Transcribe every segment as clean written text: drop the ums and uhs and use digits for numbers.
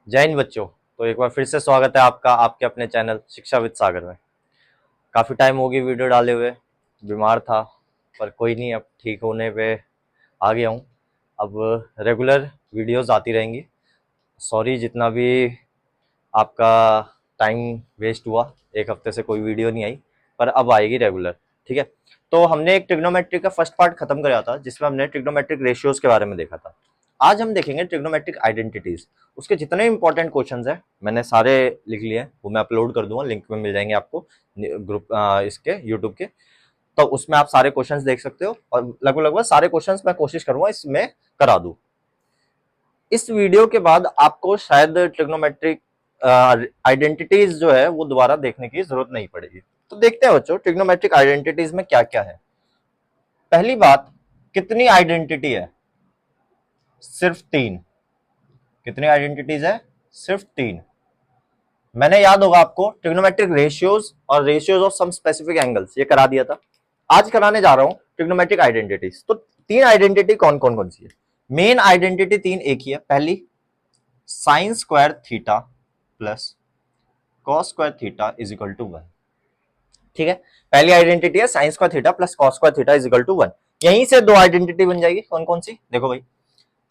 जय हिंद बच्चों। तो एक बार फिर से स्वागत है आपका आपके अपने चैनल शिक्षा विद सागर में। काफ़ी टाइम हो गई वीडियो डाले हुए, बीमार था पर कोई नहीं, अब ठीक होने पे आ गया हूँ। अब रेगुलर वीडियोस आती रहेंगी। सॉरी जितना भी आपका टाइम वेस्ट हुआ, एक हफ्ते से कोई वीडियो नहीं आई, पर अब आएगी रेगुलर। ठीक है। तो हमने एक ट्रिग्नोमेट्री का फर्स्ट पार्ट खत्म कराया था जिसमें हमने ट्रिग्नोमेट्रिक रेशियोज के बारे में देखा था। आज हम देखेंगे ट्रिग्नोमेट्रिक आइडेंटिटीज। उसके जितने इंपॉर्टेंट क्वेश्चंस हैं मैंने सारे लिख लिए हैं, वो मैं अपलोड कर दूंगा, लिंक में मिल जाएंगे आपको ग्रुप इसके यूट्यूब के। तो उसमें आप सारे क्वेश्चंस देख सकते हो और लगभग लगभग सारे क्वेश्चंस मैं कोशिश करूंगा इसमें करा दूं। इस वीडियो के बाद आपको शायद ट्रिग्नोमेट्रिक आइडेंटिटीज जो है वो दोबारा देखने की जरूरत नहीं पड़ेगी। तो देखते हैं बच्चों ट्रिग्नोमेट्रिक आइडेंटिटीज में क्या क्या है। पहली बात, कितनी आइडेंटिटी है? सिर्फ तीन। कितनी आइडेंटिटीज है? सिर्फ तीन। मैंने याद होगा आपको ट्रिग्नोमेट्रिक रेशियोज और ratios of some specific angles ये करा दिया था। आज कराने जा रहा हूं ट्रिग्नोमेट्रिक आइडेंटिटीज। तो तीन आइडेंटिटी कौन कौन कौन सी है? मेन आइडेंटिटी तीन एक ही है। पहली, sine square theta plus cos square theta is equal to one. ठीक है, पहली आइडेंटिटी है sine square theta plus cos square theta is equal to one. यहीं से दो आइडेंटिटी बन जाएगी। कौन कौन सी? देखो भाई,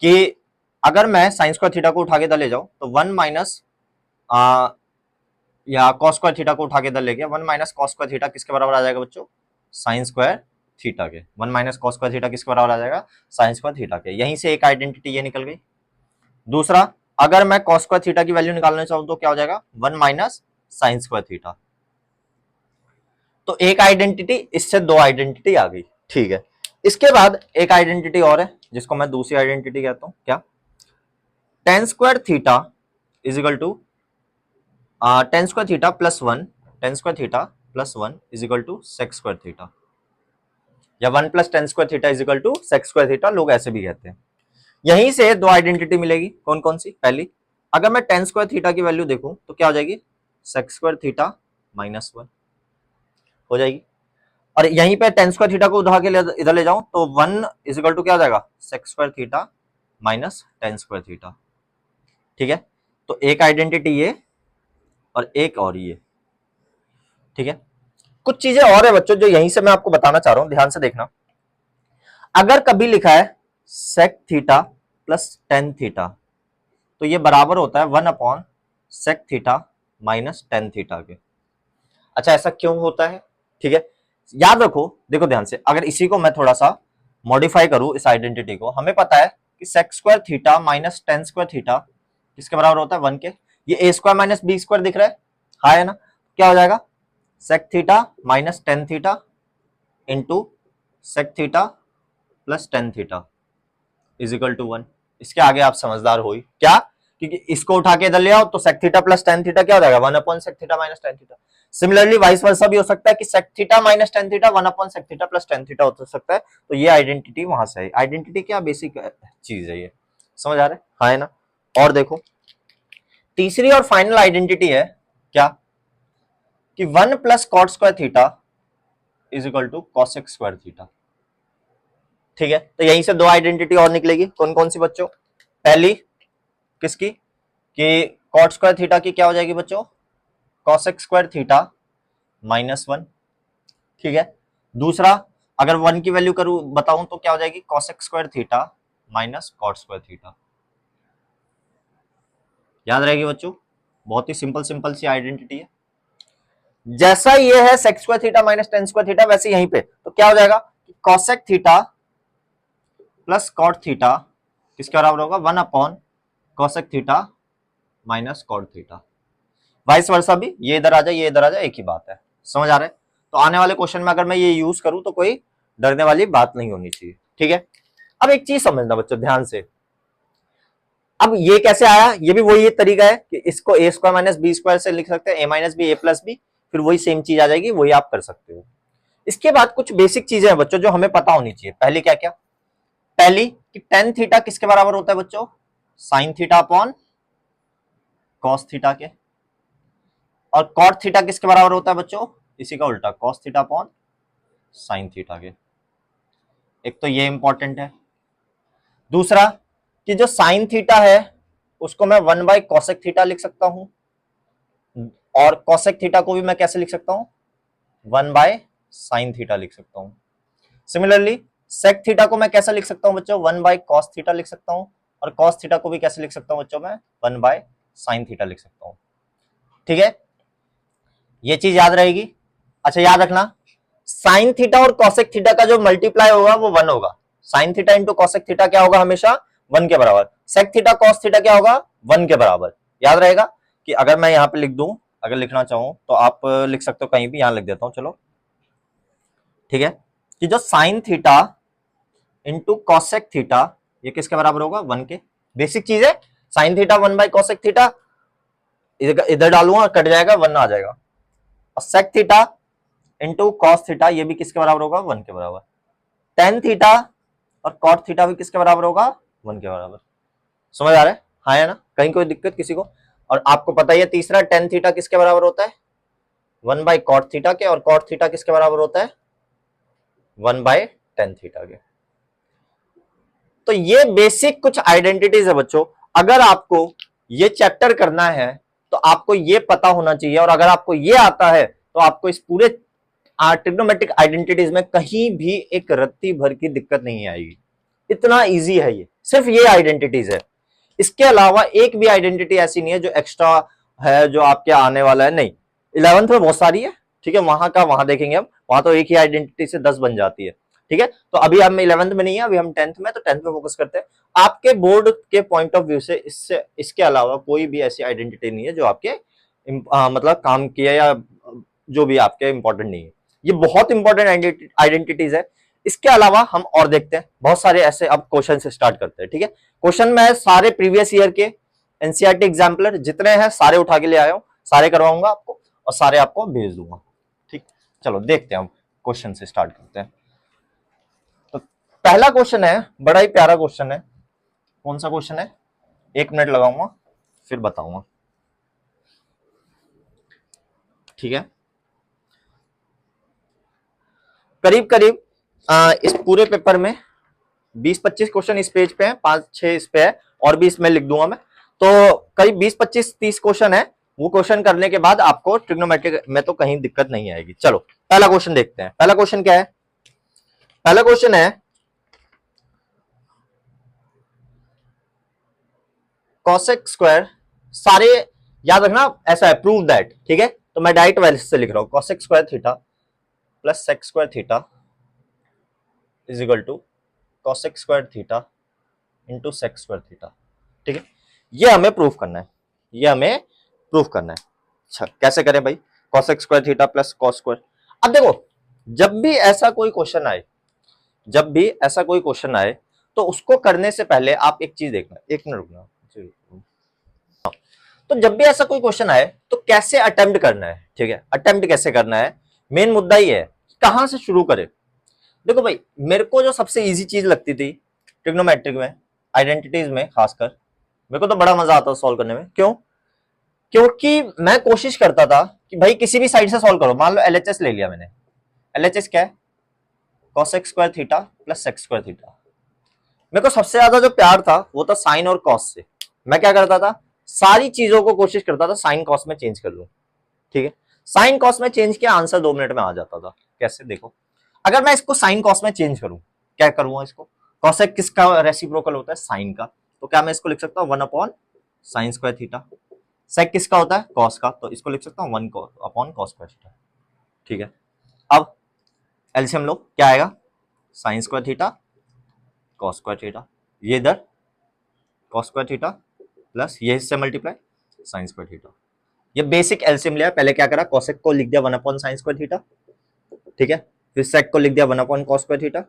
कि अगर मैं साइन स्क्वायर थीटा को उठा के इधर ले जाऊं तो वन माइनस या कॉस स्क्वायर थीटा को उठा के इधर ले गया, one minus cos square theta किसके बराबर आ जाएगा बच्चों? साइन स्क्वायर थीटा के। One minus cos square theta किसके बराबर आ जाएगा? साइन स्क्वायर थीटा के। यहीं से एक आइडेंटिटी ये निकल गई। दूसरा, अगर मैं कॉस स्क्वायर थीटा की वैल्यू निकालना चाहूं तो क्या हो जाएगा? One minus sine square theta. तो एक आइडेंटिटी, इससे दो आइडेंटिटी आ गई। ठीक है, इसके बाद एक आइडेंटिटी और है जिसको मैं दूसरी आइडेंटिटी कहता हूं। क्या? Tan square theta is equal to tan square theta plus one, tan square theta plus one is equal to sec square theta, या one plus tan square theta is equal to sec square theta, लोग ऐसे भी कहते हैं। यहीं से दो identity मिलेगी। कौन कौन सी? पहली, अगर मैं टेन स्क्वायर थीटा की वैल्यू देखूं तो क्या हो जाएगी? Sex square theta minus one हो जाएगी। और यहीं पे टेन स्क्वायर थीटा को उठा के इधर ले जाऊं तो वन इज इक्वल टू क्या हो जाएगा? Sex square theta minus tan square theta. ठीक है, तो एक आइडेंटिटी ये और एक और ये। ठीक है, कुछ चीजें और है बच्चों जो यहीं से मैं आपको बताना चाह रहा हूं, ध्यान से देखना। अगर कभी लिखा है sec theta plus tan theta तो ये बराबर होता है one upon sec theta minus tan theta के। अच्छा, ऐसा क्यों होता है? ठीक है, याद रखो, देखो ध्यान से, अगर इसी को मैं थोड़ा सा मॉडिफाई करूं, इस आइडेंटिटी को, हमें पता है कि sec square theta minus tan square theta किसके बराबर होता है? वन के। ये A square minus B square दिख रहा है, हाँ है ना? क्या हो जाएगा? Sec theta minus tan theta into sec theta plus tan theta is equal to one. इसके आगे आप समझदार हो ही क्या, क्योंकि इसको उठा के इधर ले आओ तो sec theta plus tan theta क्या हो जाएगा? One upon sec theta minus tan theta. Similarly vice versa भी हो सकता है कि sec theta minus tan theta one upon sec theta plus tan theta हो सकता है। तो ये आइडेंटिटी वहां से है। आइडेंटिटी क्या बेसिक चीज है, ये समझ आ रहा है? हाँ है ना? और देखो, तीसरी और फाइनल आइडेंटिटी है क्या, कि one plus cot square theta is equal to cosec square theta. ठीक है, तो यहीं से दो आइडेंटिटी और निकलेगी। कौन कौन सी बच्चों? पहली किसकी? कि कॉट स्क्वायर थीटा की क्या हो जाएगी बच्चों? Cosec square theta minus one. ठीक है, दूसरा, अगर वन की वैल्यू करूं बताऊं तो क्या हो जाएगी? Cosec square theta minus cot square theta. याद रहेगी बच्चों, बहुत ही सिंपल सिंपल सी आइडेंटिटी है। जैसा ये है sec square theta minus tan square theta, वैसे यहीं पे तो क्या हो जाएगा? Cosec theta plus cot theta किसके बराबर होगा? One upon cosec theta minus cot theta. Vice versa भी, ये इधर आ जाए ये इधर आ जाए, एक ही बात है। समझ आ रहा है? तो आने वाले क्वेश्चन में अगर मैं ये यूज करूं तो कोई डरने वाली बात नहीं होनी चाहिए। ठीक है, अब एक चीज समझना बच्चों ध्यान से। अब ये कैसे आया? ये भी वही तरीका है कि इसको ए स्क्वायर माइनस बी स्क्वायर से लिख सकते हैं, ए माइनस बी ए प्लस बी, फिर वही सेम चीज आ जाएगी, वही आप कर सकते हो। इसके बाद कुछ बेसिक चीजें हैं बच्चों जो हमें पता होनी चाहिए। पहली क्या क्या? पहली कि टेन थीटा किसके बराबर होता है बच्चों? Sign theta upon cos theta के। और कॉट थीटा किसके बराबर होता है बच्चों? इसी का उल्टा, cos theta upon sine theta के। एक तो ये इंपॉर्टेंट है। दूसरा कि जो साइन थीटा है उसको मैं 1 बाय कॉसेक थीटा लिख सकता हूं, और कॉसेक थीटा को भी मैं कैसे लिख सकता हूं, 1 बाय साइन थीटा लिख सकता हूं। सिमिलरली सेक थीटा को मैं कैसे लिख सकता हूं बच्चों, 1 बाय कॉस थीटा लिख सकता हूं, और कॉस थीटा को भी कैसे लिख सकता हूं बच्चों, मैं 1 बाय साइन थीटा लिख सकता हूं। ठीक है, ये चीज याद रहेगी। अच्छा याद रखना, साइन थीटा और कॉसेक थीटा का जो मल्टीप्लाई होगा वो 1 होगा। Sign theta into cosec theta क्या होगा, हमेशा 1 के बराबर। सेक थीटा कॉस थीटा क्या होगा, 1 के बराबर। याद रहेगा कि अगर मैं यहां पे लिख दूं, अगर लिखना चाहूं तो आप लिख सकते हो कहीं भी, यहां लिख देता हूं चलो। ठीक है, कि जो sine theta into cosec theta ये किसके बराबर होगा, 1 के। बेसिक चीज है, sine theta 1 by cosec theta, इधर डालूंगा कट जाएगा, 1 आ जाएगा। और sec theta into cos theta ये भी किसके बराबर होगा, 1 के बराबर। टेन थीटा और कॉट थीटा भी किसके बराबर होगा, 1 के बराबर। समझ आ रहा है, हाँ या ना, कहीं कोई दिक्कत किसी को। और आपको पता ही है तीसरा, टेन थीटा किसके बराबर होता है, 1 बाय कॉट थीटा के, और कॉट थीटा किसके बराबर होता है, 1 बाय टेन थीटा के। तो ये बेसिक कुछ आइडेंटिटीज है बच्चों। अगर आपको ये चैप्टर करना है तो आपको ये पता होना चाहिए, और अगर आपको ये आता है तो आपको इस पूरे ट्रिग्नोमेट्रिक आइडेंटिटीज में कहीं भी एक रत्ती भर की दिक्कत नहीं आएगी। इतना इजी है ये, सिर्फ ये आइडेंटिटीज है। इसके अलावा एक भी आइडेंटिटी ऐसी नहीं है जो एक्स्ट्रा है, जो आपके आने वाला है, नहीं। 11th में बहुत सारी है, ठीक है, वहां का वहां देखेंगे हम, वहां तो एक ही आइडेंटिटी से 10 बन जाती है। ठीक है, तो अभी हम 11th में नहीं है, अभी हम 10th में, तो 10th में फोकस करते हैं। आपके बोर्ड के पॉइंट ऑफ व्यू से इससे इसके अलावा कोई भी ऐसी आइडेंटिटी नहीं है जो आपके मतलब काम किया या जो भी आपके इंपॉर्टेंट नहीं है। ये बहुत इंपॉर्टेंट आइडेंटिटीज है। इसके अलावा हम और देखते हैं बहुत सारे ऐसे, अब क्वेश्चन से स्टार्ट करते हैं। ठीक है, क्वेश्चन मैं सारे प्रीवियस ईयर के एनसीईआरटी एग्जाम्पलर जितने हैं सारे उठा के ले आया हूं, सारे करवाऊंगा आपको और सारे आपको भेज दूंगा। ठीक, चलो देखते हैं, हम क्वेश्चन से स्टार्ट करते हैं। तो पहला क्वेश्चन है, बड़ा ही प्यारा क्वेश्चन है। कौन सा क्वेश्चन है, 1 मिनट लगाऊंगा फिर बताऊंगा। ठीक है, करीब करीब इस पूरे पेपर में 20-25 क्वेश्चन इस पेज पे है, 5-6 इस पे है, और भी इसमें लिख दूंगा मैं। तो करीब 20-25-30 क्वेश्चन है। वो क्वेश्चन करने के बाद आपको ट्रिग्नोमेट्रिक में तो कहीं दिक्कत नहीं आएगी। चलो पहला क्वेश्चन देखते हैं। पहला क्वेश्चन क्या है, पहला क्वेश्चन है कॉसेक स्क्वायर, सारे याद रखना ऐसा है, प्रूव दैट। ठीक है, तो मैं डायरेक्ट वैल्यू से लिख रहा हूं, cosec square theta plus sec square theta is equal to cosec square theta into sec square theta. ठीक है, ये हमें प्रूफ करना है, ये हमें प्रूफ करना है। अच्छा कैसे करें भाई, cosec square theta plus cos square. अब देखो, जब भी ऐसा कोई क्वेश्चन आए, जब भी ऐसा कोई क्वेश्चन आए तो उसको करने से पहले आप एक चीज देखना, 1 मिनट रुकना। तो जब भी ऐसा कोई क्वेश्चन आए तो कैसे अटेम्प्ट करना है, ठीक है, अटेम्प्ट कैसे करना है, मेन मुद्दा ये है कहां से शुरू करें। देखो भाई, मेरे को जो सबसे इजी चीज लगती थी ट्रिग्नोमेट्रिक में, आइडेंटिटीज में खासकर, मेरे को तो बड़ा मजा आता सॉल्व करने में। क्यों, क्योंकि मैं कोशिश करता था कि भाई किसी भी साइड से सॉल्व करो। मान लो एलएचएस ले लिया मैंने, एलएचएस क्या है, cosec square theta plus sec square theta. मेरे को सबसे ज्यादा जो प्यार था वो था साइन और कॉस से। मैं क्या करता था, सारी चीजों को कोशिश करता था साइन कॉस में चेंज कर लूं। ठीक है, साइन कॉस में चेंज किया, आंसर 2 मिनट में आ जाता था। कैसे, देखो, अगर मैं इसको साइन कॉस में चेंज करूं, क्या करूंगा इसको, कॉसेक किसका रेसिप्रोकल होता है, साइन का, तो क्या मैं इसको लिख सकता हूं 1 अपॉन साइन स्क्वायर थीटा। सेक किसका होता है, कॉस का, तो इसको लिख सकता हूं 1 अपॉन कॉस स्क्वायर थीटा। ठीक है, अब एलसीएम लो, क्या आएगा, sign square theta cos square theta, ये इधर कॉस स्क्वायर थीटा प्लस ये इससे मल्टीप्लाई साइन स्क्वायर थीटा। ये बेसिक एलसीएम लिया, पहले क्या करा, कॉसेक को लिख दिया 1 अपॉन साइन स्क्वायर थीटा। ठीक है, फिर सेक को लिख दिया 1 अपॉन कॉस स्क्वायर थीटा,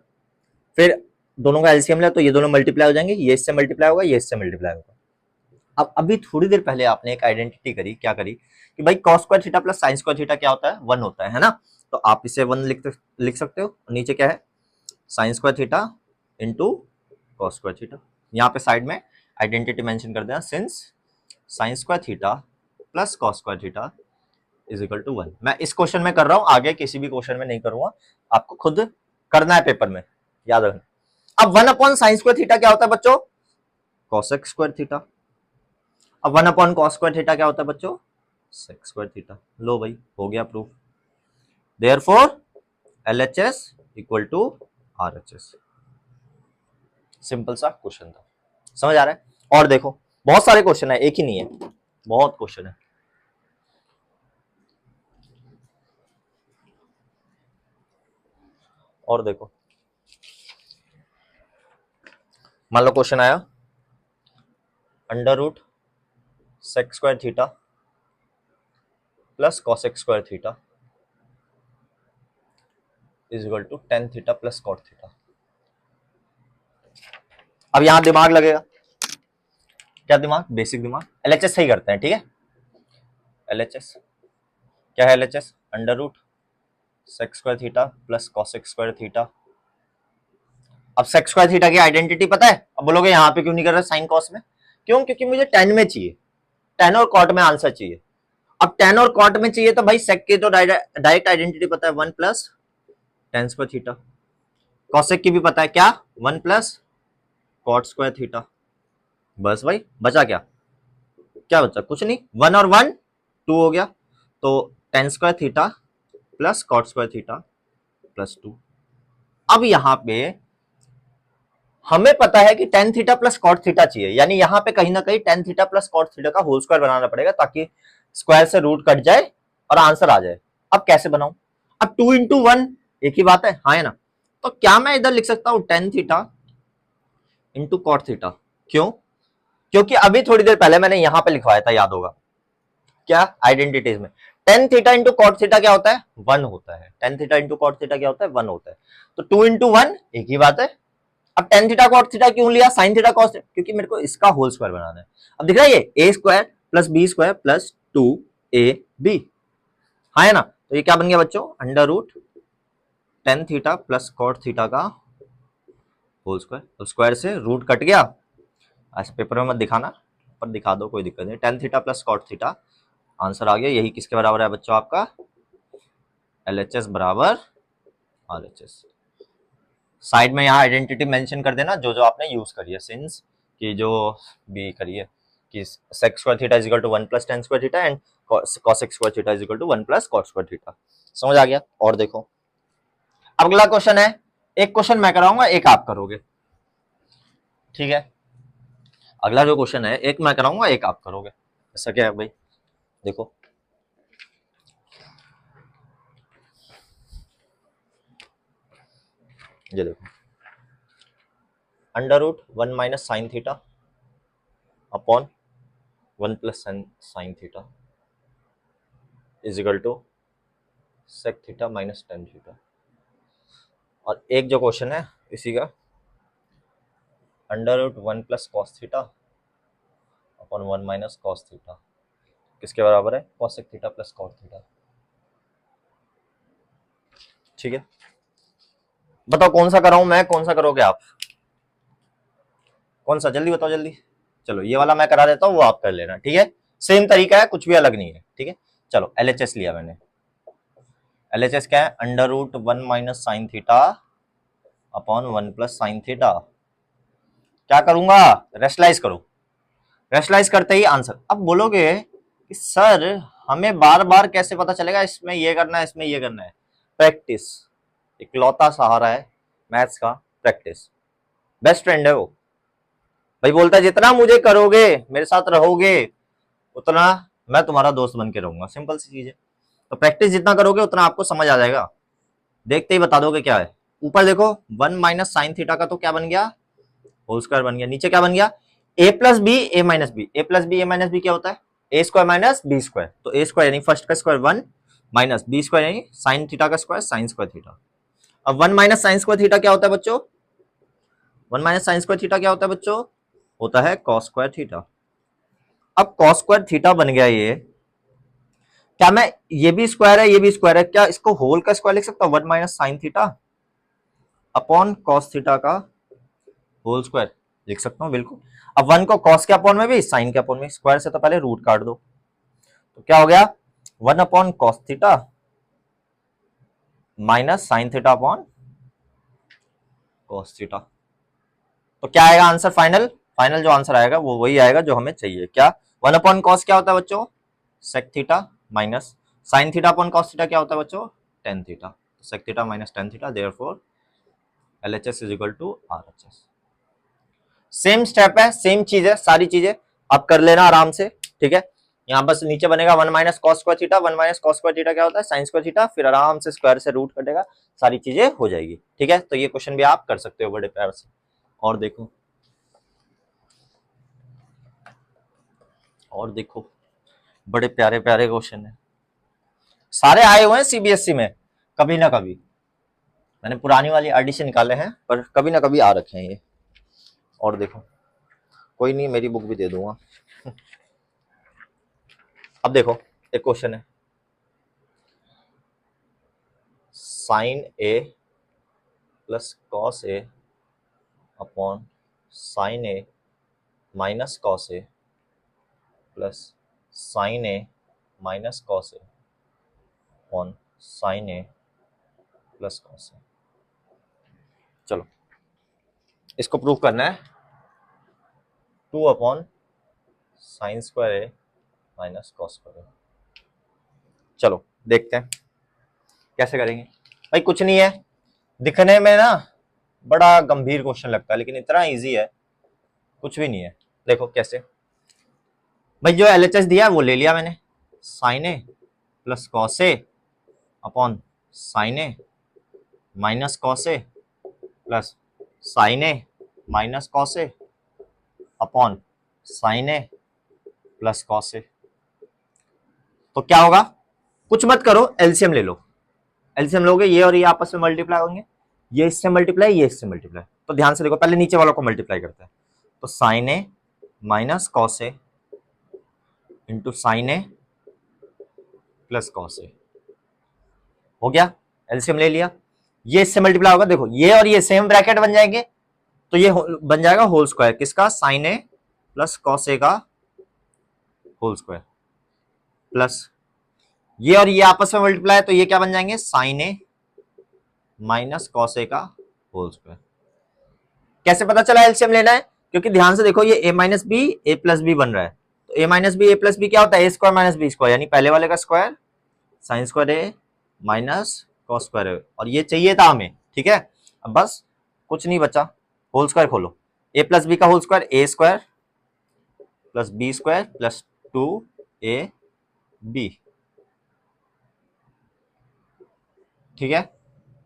फिर दोनों का एलसीएम लिया तो ये दोनों मल्टीप्लाई हो जाएंगे, ये इससे मल्टीप्लाई होगा, ये इससे मल्टीप्लाई होगा। अब अभी थोड़ी देर पहले आपने एक आइडेंटिटी करी, क्या करी कि भाई cos square theta plus sign square theta क्या होता है, 1 होता है ना। तो आप इसे 1 लिख सकते हो, नीचे क्या है, sine square theta into cos square theta. यहाँ पे साइड में आइडेंटिटी मेंशन कर देना, since sine square theta plus cos square theta is equal to 1। मैं इस क्वेश्चन में कर रहा हूं, आगे किसी भी क्वेश्चन में नहीं करूंगा, आपको खुद करना है पेपर में, याद रखना। अब 1 अपॉन साइन स्क्वायर थीटा क्या होता है बच्चों, कॉसेक स्क्वायर थीटा। अब 1 अपॉन कॉस स्क्वायर थीटा क्या होता है बच्चों, सेक स्क्वायर थीटा। लो भाई हो गया proof. Therefore LHS equal to RHS। Simple सा क्वेश्चन था, समझ आ रहा है। और देखो बहुत सारे क्वेश्चन है, एक ही नहीं है, बहुत क्वेश्चन है। और देखो मान लो क्वेश्चन आया under root sec square theta plus cosec square theta is equal to tan theta plus cot theta. अब यहां दिमाग लगेगा, क्या दिमाग, बेसिक दिमाग। LHS सही करते हैं, ठीक है। LHS क्या है, LHS under root sec square theta plus cosec square theta. अब सेक स्क्वायर थीटा की आइडेंटिटी पता है। अब बोलोगे यहाँ पे क्यों नहीं कर रहे साइन कॉस में, क्यों, क्योंकि मुझे टेन में चाहिए, टेन और कॉट में आंसर चाहिए। अब टेन और कॉट में चाहिए तो भाई सेक की तो डायरेक्ट आइडेंटिटी पता है, one plus tan square theta. Cosec की भी पता है क्या, one plus cot square theta. बस भाई बचा क्या, क्या बचा, कुछ नहीं, वन और वन टू हो गया, तो tan square theta plus cot square theta plus two. अब यहां पे हमें पता है कि tan theta plus cot theta चाहिए, यानी यहां पे कहीं ना कहीं tan theta plus cot theta का होल स्क्वायर बनाना पड़ेगा ताकि स्क्वायर से रूट कट जाए और आंसर आ जाए। अब कैसे बनाऊं, अब टू इंटू वन एक ही बात है, हाँ है ना। तो क्या मैं इधर लिख सकता हूं tan theta into cot theta, क्यों, क्योंकि अभी थोड़ी देर पहले मैंने यहां पे लिखवाया था, याद होगा क्या, आइडेंटिटीज में tan theta into cot theta क्या होता है, वन होता है। Tan theta into cot theta क्या होता है, वन होता है। तो टू इंटू वन एक ही बात है। अब टेन थीटा कॉट थीटा क्यों लिया, साइन थीटा कॉस, क्योंकि मेरे को इसका होल स्क्वायर बनाना है। अब दिख रहा है ये A square plus B square plus two A B, हाँ है ना। तो ये क्या बन गया बच्चों, under root tan theta plus cot theta का होल स्क्वायर। तो स्क्वायर से रूट कट गया, ऐसे पेपर में मत दिखाना, पर दिखा दो कोई दिक्कत नहीं। Tan theta plus cot theta answer आ गया। यही किसके बराबर है बच्चों, आपका LHS बराबर RHS। साइड में यहाँ आइडेंटिटी मेंशन कर देना जो जो आपने यूज करी है, सिंस की जो भी करी है कि sec square theta is equal to one plus tan square theta and cosec square theta is equal to one plus cot square theta. समझ आ गया। और देखो अगला क्वेश्चन है, एक क्वेश्चन मैं कराऊंगा एक आप करोगे, ठीक है। अगला जो क्वेश्चन है एक मैं कराऊंगा एक आप करोगे, ऐसा क्या है भाई। देखो ये देखो under root one minus sine theta upon one plus sine theta is equal to sec theta minus tan theta. और एक जो क्वेश्चन है इसी का under root one plus cos theta upon one minus cos theta किसके बराबर है, cosec theta plus cot theta. ठीक है, बताओ कौन सा कराऊं मैं, कौन सा करोगे आप, कौन सा, जल्दी बताओ जल्दी। चलो ये वाला मैं करा देता हूँ, वो आप कर लेना, ठीक है। सेम तरीका है, कुछ भी अलग नहीं है, ठीक है। चलो LHS लिया मैंने, LHS क्या है, under root one minus sine theta upon one plus sine theta. क्या करूंगा, रेशलाइज करो, रेशलाइज करते ही आंसर। अब बोलोगे कि सर हमें बार बार कैसे पता चलेगा, इसमें ये करना है इसमें ये करना है। प्रैक्टिस इकलौता सहारा है मैथ्स का, प्रैक्टिस बेस्ट फ्रेंड है वो। भाई बोलता है जितना मुझे करोगे मेरे साथ रहोगे उतना मैं तुम्हारा दोस्त बन के रहूंगा, सिंपल सी चीज है। तो प्रैक्टिस जितना करोगे उतना आपको समझ आ जाएगा, देखते ही बता दोगे क्या है। ऊपर देखो वन माइनस साइन थीटा का तो क्या बन गया, होल स्क्वायर बन गया। नीचे क्या बन गया, A plus B A minus B, A plus B A minus B क्या होता है, A square minus B square. तो ए स्क्वायर यानी फर्स्ट का square one minus B square यानी साइन थीटा का स्क्वायर साइन स्क्वायर थीटा। अब one minus sine square theta क्या होता है बच्चों, one minus sine square theta क्या होता है बच्चों, होता है कॉस स्क्वायर थीटा। अब कॉस स्क्वायर थीटा बन गया ये, क्या मैं ये भी स्क्वायर है ये भी स्क्वायर है, क्या इसको होल का स्क्वायर लिख सकता हूं, one minus sine theta upon cos theta का होल स्क्वायर लिख सकता हूं, बिल्कुल। अब वन को कॉस के अपॉन में भी साइन के अपॉन में, स्क्वायर से तो पहले रूट काट दो, तो क्या हो गया, one upon cos theta minus sine theta upon cos theta. तो क्या आएगा आंसर फाइनल, फाइनल जो आंसर आएगा वो वही आएगा जो हमें चाहिए। क्या 1 अपॉन कॉस क्या होता है बच्चों, sec theta minus sine theta upon cos theta क्या होता है बच्चों, tan theta. Sec theta minus tan theta, therefore LHS is equal to RHS। Same step है, सेम चीज है, सारी चीजें आप कर लेना आराम से, ठीक है। यहाँ बस नीचे बनेगा 1 minus cos square theta, 1 minus cos square theta क्या होता है, साइन स्क्वायर थीटा, फिर आराम से स्क्वायर से रूट कटेगा, सारी चीजें हो जाएगी, ठीक है। तो ये क्वेश्चन भी आप कर सकते हो बड़े प्यार से। और देखो, और देखो, बड़े प्यारे प्यारे क्वेश्चन है, सारे आए हुए हैं CBSE में कभी ना कभी। मैंने पुरानी वाली आईडी से निकाले हैं, पर कभी ना कभी आ रखे हैं ये। और देखो, कोई नहीं, मेरी बुक भी दे दूंगा। अब देखो, एक क्वेश्चन है, sign A plus cos A upon sine A minus cos a plus sine A minus cos A upon sine A plus cos ए। चलो इसको प्रूव करना है, 2 अपॉन साइन स्क्वायर ए माइनस कॉस स्क्वायर ए। चलो देखते हैं कैसे करेंगे। भाई कुछ नहीं है, दिखने में ना बड़ा गंभीर क्वेश्चन लगता है, लेकिन इतना इजी है, कुछ भी नहीं है। देखो कैसे, भाई जो LHS दिया है वो ले लिया मैंने, sign A plus cos A upon sine A minus cos a plus sine A minus cos A upon sine A plus cos ए। तो क्या होगा, कुछ मत करो, एलसीएम ले लो। एलसीएम लोगे, ये और ये आपस में मल्टीप्लाई होंगे, ये इससे मल्टीप्लाई, ये इससे मल्टीप्लाई। तो ध्यान से देखो, पहले नीचे वालों को मल्टीप्लाई करते हैं। तो sign A minus cos a into sine A plus cos ए हो गया, एलसीएम ले लिया। ये इससे मल्टीप्लाई होगा, देखो ये और ये सेम ब्रैकेट बन जाएंगे, तो ये बन जाएगा होल स्क्वायर किसका, साइन ए प्लस कॉस ए का होल स्क्वायर, प्लस ये और ये आपस में मल्टीप्लाई, तो ये क्या बन जाएंगे, साइन ए माइनस कॉस ए का होल स्क्वायर। कैसे पता चला एलसीएम लेना है, क्योंकि ध्यान से देखो, ये a minus B A plus B बन रहा है, तो a minus B A plus B क्या होता है, A square minus B square, यानी पहले वाले का square sine square A minus cos square A, और ये चाहिए था हमें, ठीक है। अब बस कुछ नहीं बचा, होल स्क्वायर खोलो, a प्लस बी का whole square A square plus B square plus 2ab, ठीक है।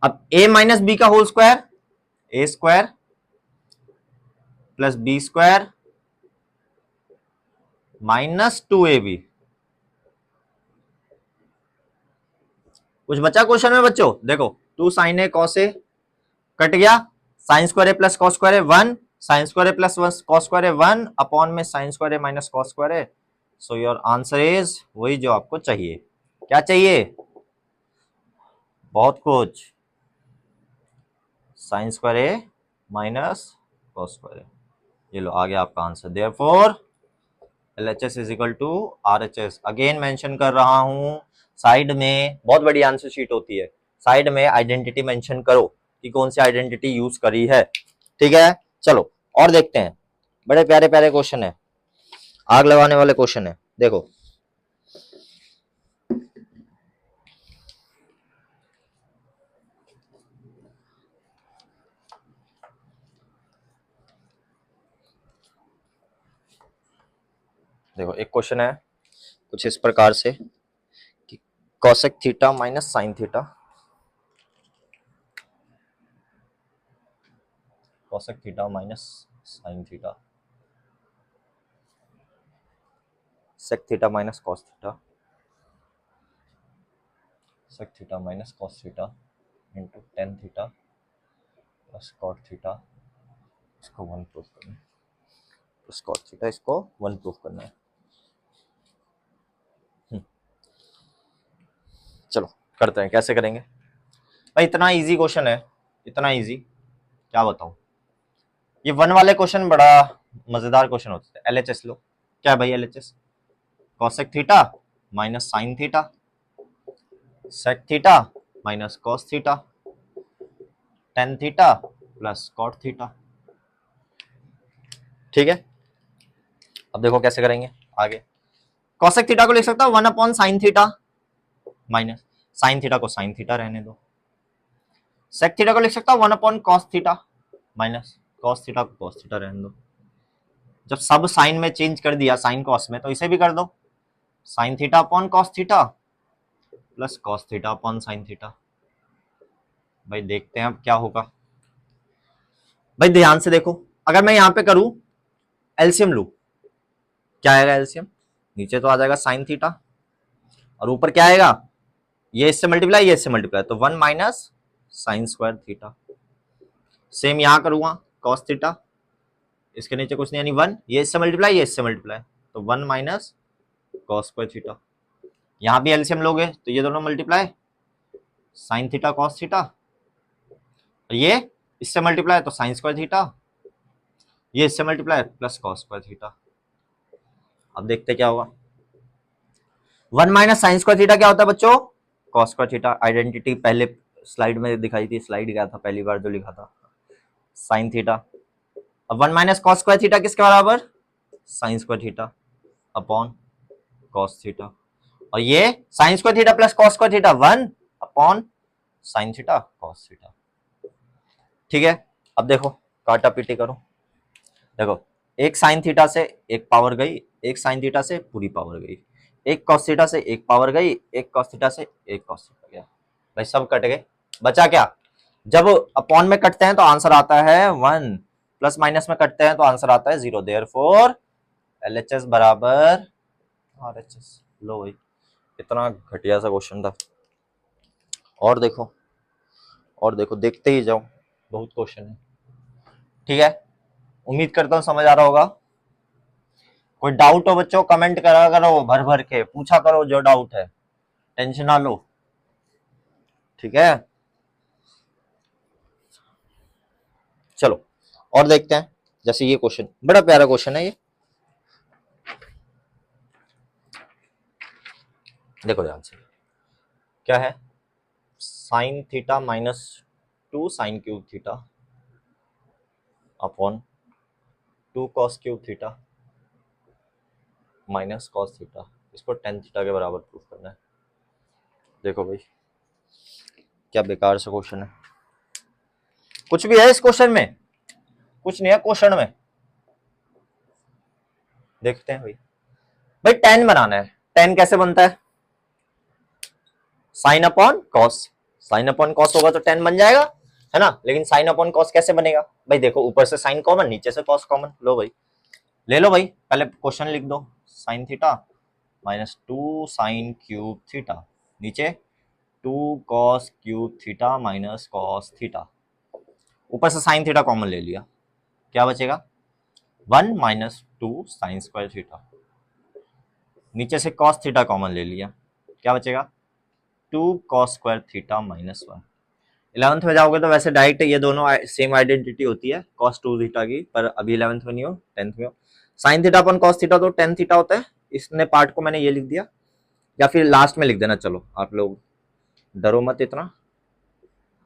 अब a माइनस बी का whole square A square plus B square minus 2ab। कुछ बचा क्वेश्चन में बच्चों, देखो 2 साइन ए कॉस ए कट गया, sine square A plus cos square A 1, sine square A plus cos square A 1 upon में sine square A minus cos square A. So your answer is वही जो आपको चाहिए। क्या चाहिए, बहुत कुछ, sine square A minus cos square A. ये लो आ गया आपका answer. Therefore LHS is equal to RHS। Again mention कर रहा हूं, साइड में बहुत बड़ी आंसर शीट होती है, साइड में आइडेंटिटी मेंशन करो कि कौन सी आइडेंटिटी यूज करी है, ठीक है। चलो और देखते हैं, बड़े प्यारे प्यारे क्वेश्चन है, आग लगाने वाले क्वेश्चन है। देखो देखो, एक क्वेश्चन है कुछ इस प्रकार से कि cosec theta minus sine theta, cosec theta minus sine theta, sec theta minus cos theta, sec theta minus cos theta into tan theta plus cot theta, इसको 1 प्रूफ करना है, प्लस कॉट थीटा इसको 1 प्रूफ करना है। चलो करते हैं, कैसे करेंगे भाई, इतना इजी क्वेश्चन है, इतना इजी क्या बताऊं। ये 1 वाले क्वेश्चन बड़ा मजेदार क्वेश्चन होते हैं। LHS लो, क्या है भाई LHS, cosec theta minus sine theta, sec theta minus cos theta, tan theta plus cot theta, ठीक है, अब देखो कैसे करेंगे आगे। कॉसेक थीटा को लिख सकता हूं 1 upon sine theta minus sine theta को साइन थीटा रहने दो। सेक थीटा को लिख सकता हूं 1 upon cos theta minus cos theta को कॉस थीटा रहने दो। जब सब साइन में चेंज कर दिया साइन कॉस में, तो इसे भी कर दो sign theta upon cos theta plus cos theta upon sine theta. भाई देखते हैं अब क्या होगा। भाई ध्यान से देखो, अगर मैं यहां पे करूं एलसीएम लू, क्या आएगा एलसीएम, नीचे तो आ जाएगा साइन थीटा और ऊपर क्या आएगा, ये इससे मल्टीप्लाई ये इससे मल्टीप्लाई, तो 1 minus sine square theta. Same यहां करूंगा कॉस थीटा, इसके नीचे कुछ नहीं यानी 1, ये इससे मल्टीप्लाई ये इससे मल्टीप्लाई, तो 1 माइनस कॉस स्क्वायर थीटा। यहां भी एलसीएम लोगे तो ये दोनों multiply sine theta cos theta, ये इससे मल्टीप्लाई तो साइन स्क्वायर थीटा, ये इससे multiply plus cos square theta. अब देखते क्या होगा। 1 माइनस साइन स्क्वायर थीटा क्या होता है बच्चों, कॉस स्क्वायर थीटा। आइडेंटिटी पहले स्लाइड में दिखाई थी, स्लाइड गया था पहली बार जो लिखा था, साइन थीटा। अब 1 माइनस कॉस स्क्वायर थीटा किसके बराबर, sign square theta upon cos theta, और ये sign square theta plus cos square theta 1 upon sine theta cos theta. ठीक है, अब देखो काटा पीटी करो। देखो एक साइन थीटा से एक पावर गई, एक साइन थीटा से पूरी पावर गई, एक कॉस थीटा से एक पावर गई, एक कॉस थीटा से एक कॉस थीटा गया। भाई सब कट गए, बचा क्या, जब अपॉन में कटते हैं तो आंसर आता है 1, प्लस माइनस में कटते हैं तो आंसर आता है 0। देयरफॉर एलएचएस बराबर आरएचएस। लो भाई, इतना घटिया सा क्वेश्चन था। और देखो और देखो, देखते ही जाओ, बहुत क्वेश्चन है। ठीक है, उम्मीद करता हूं समझ आ रहा होगा। कोई डाउट हो बच्चों कमेंट करा करो, भर भर के पूछा करो जो डाउट है, टेंशन ना लो। ठीक है, चलो और देखते हैं। जैसे ये क्वेश्चन बड़ा प्यारा क्वेश्चन है ये, देखो ध्यान से क्या है, sine theta minus 2 sine cube theta upon 2 cos cube theta minus cos theta, इसको टेन थीटा के बराबर प्रूफ करना है। देखो भाई क्या बेकार सा क्वेश्चन है, कुछ भी है इस क्वेश्चन में, कुछ नहीं है क्वेश्चन में। देखते हैं भाई। भाई टेन बनाना है, टेन कैसे बनता है, sine upon cos, sine upon cos होगा तो टेन बन जाएगा, है ना। लेकिन साइन अपॉन कॉस कैसे बनेगा, भाई देखो ऊपर से साइन कॉमन नीचे से कॉस कॉमन, लो भाई ले लो भाई, पहले क्वेश्चन लिख दो, sign theta minus 2 sine cube theta, नीचे 2 cos cube theta minus cos theta, ऊपर से साइन थीटा कॉमन ले लिया, क्या बचेगा 1 माइनस 2 साइन स्क्वायर थीटा, नीचे से कॉस थीटा कॉमन ले लिया, क्या बचेगा 2 cos square theta minus 1। 11th में जाओगे तो वैसे डायरेक्ट ये दोनों सेम आइडेंटिटी होती है कॉस 2 थीटा की, पर अभी 11th में नहीं हो 10th में हो। साइन थीटा अपन कॉस थीटा तो टेन थीटा होता है, इसने पार्ट को मैंने ये लिख दिया, या फिर लास्ट में लिख देना, चलो आप लोग डरो मत इतना।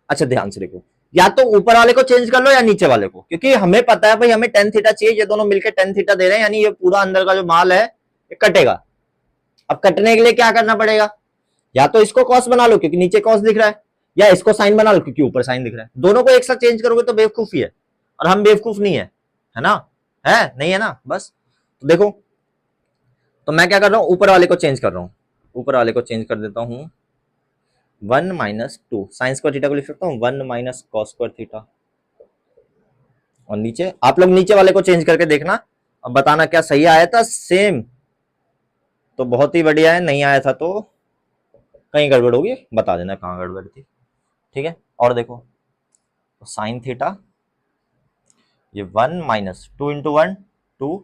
अच्छा ध्यान से देखो, या तो ऊपर वाले को चेंज कर लो या नीचे वाले को, क्योंकि हमें पता है भाई हमें टेन थीटा चाहिए, ये दोनों मिलकर टेन थीटा दे रहे हैं, यानी ये पूरा अंदर का जो माल है ये कटेगा। अब कटने के लिए क्या करना पड़ेगा, या तो इसको कॉस बना लो क्योंकि नीचे कॉस दिख रहा है, या इसको साइन बना लो क्योंकि ऊपर साइन दिख रहा है। दोनों को एक साथ चेंज करोगे तो बेवकूफी है, और हम बेवकूफ नहीं है ना, है नहीं है ना, बस। तो देखो, तो मैं क्या कर रहा हूं, ऊपर वाले को चेंज कर रहा हूं, ऊपर वाले को चेंज कर देता हूं 1 माइनस 2 साइन स्क्वायर थीटा को लिख सकता हूं 1 माइनस कॉस स्क्वायर थीटा, और नीचे आप लोग नीचे वाले को चेंज करके देखना, अब बताना क्या सही आया था सेम तो बहुत ही बढ़िया है, नहीं आया था तो कहीं गड़बड़ होगी, बता देना कहाँ गड़बड़ थी। ठीक है, और देखो तो साइन थीटा ये 1 minus 2 into 1 2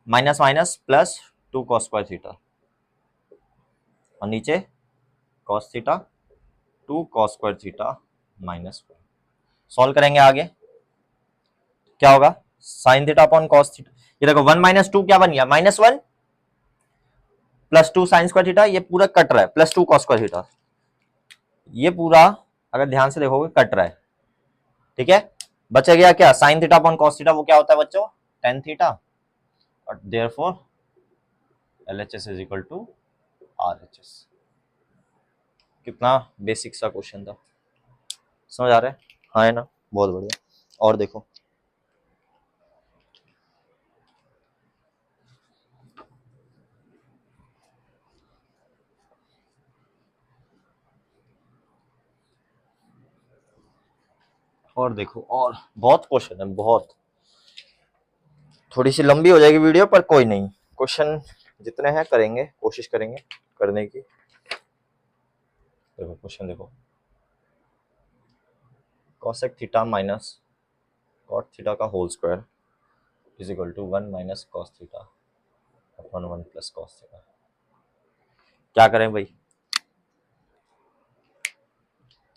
minus minus plus 2 cos square theta, और नीचे cos theta 2 cos square theta minus 1। Solve करेंगे आगे, क्या होगा sign theta upon cos theta, ये देखो 1 माइनस 2 क्या बन गया -1 प्लस 2 साइन स्क्वायर थीटा, ये पूरा कट रहा है, प्लस 2 कॉस स्क्वायर थीटा, ये पूरा अगर ध्यान से देखोगे कट रहा है। ठीक है, बचा गया क्या sine theta upon cos theta, वो क्या होता है बच्चों tan थीटा और therefore LHS is equal to RHS। कितना बेसिक सा क्वेश्चन था, समझ आ रहा है? हाँ है ना, बहुत बढ़िया। और देखो और देखो, और बहुत क्वेश्चन है, बहुत। थोड़ी सी लंबी हो जाएगी वीडियो पर कोई नहीं, क्वेश्चन जितने हैं करेंगे, कोशिश करेंगे करने की। देखो क्वेश्चन देखो, cosec theta minus cot theta का whole square is equal to 1 minus cos theta upon 1 plus cos theta. क्या करें भाई,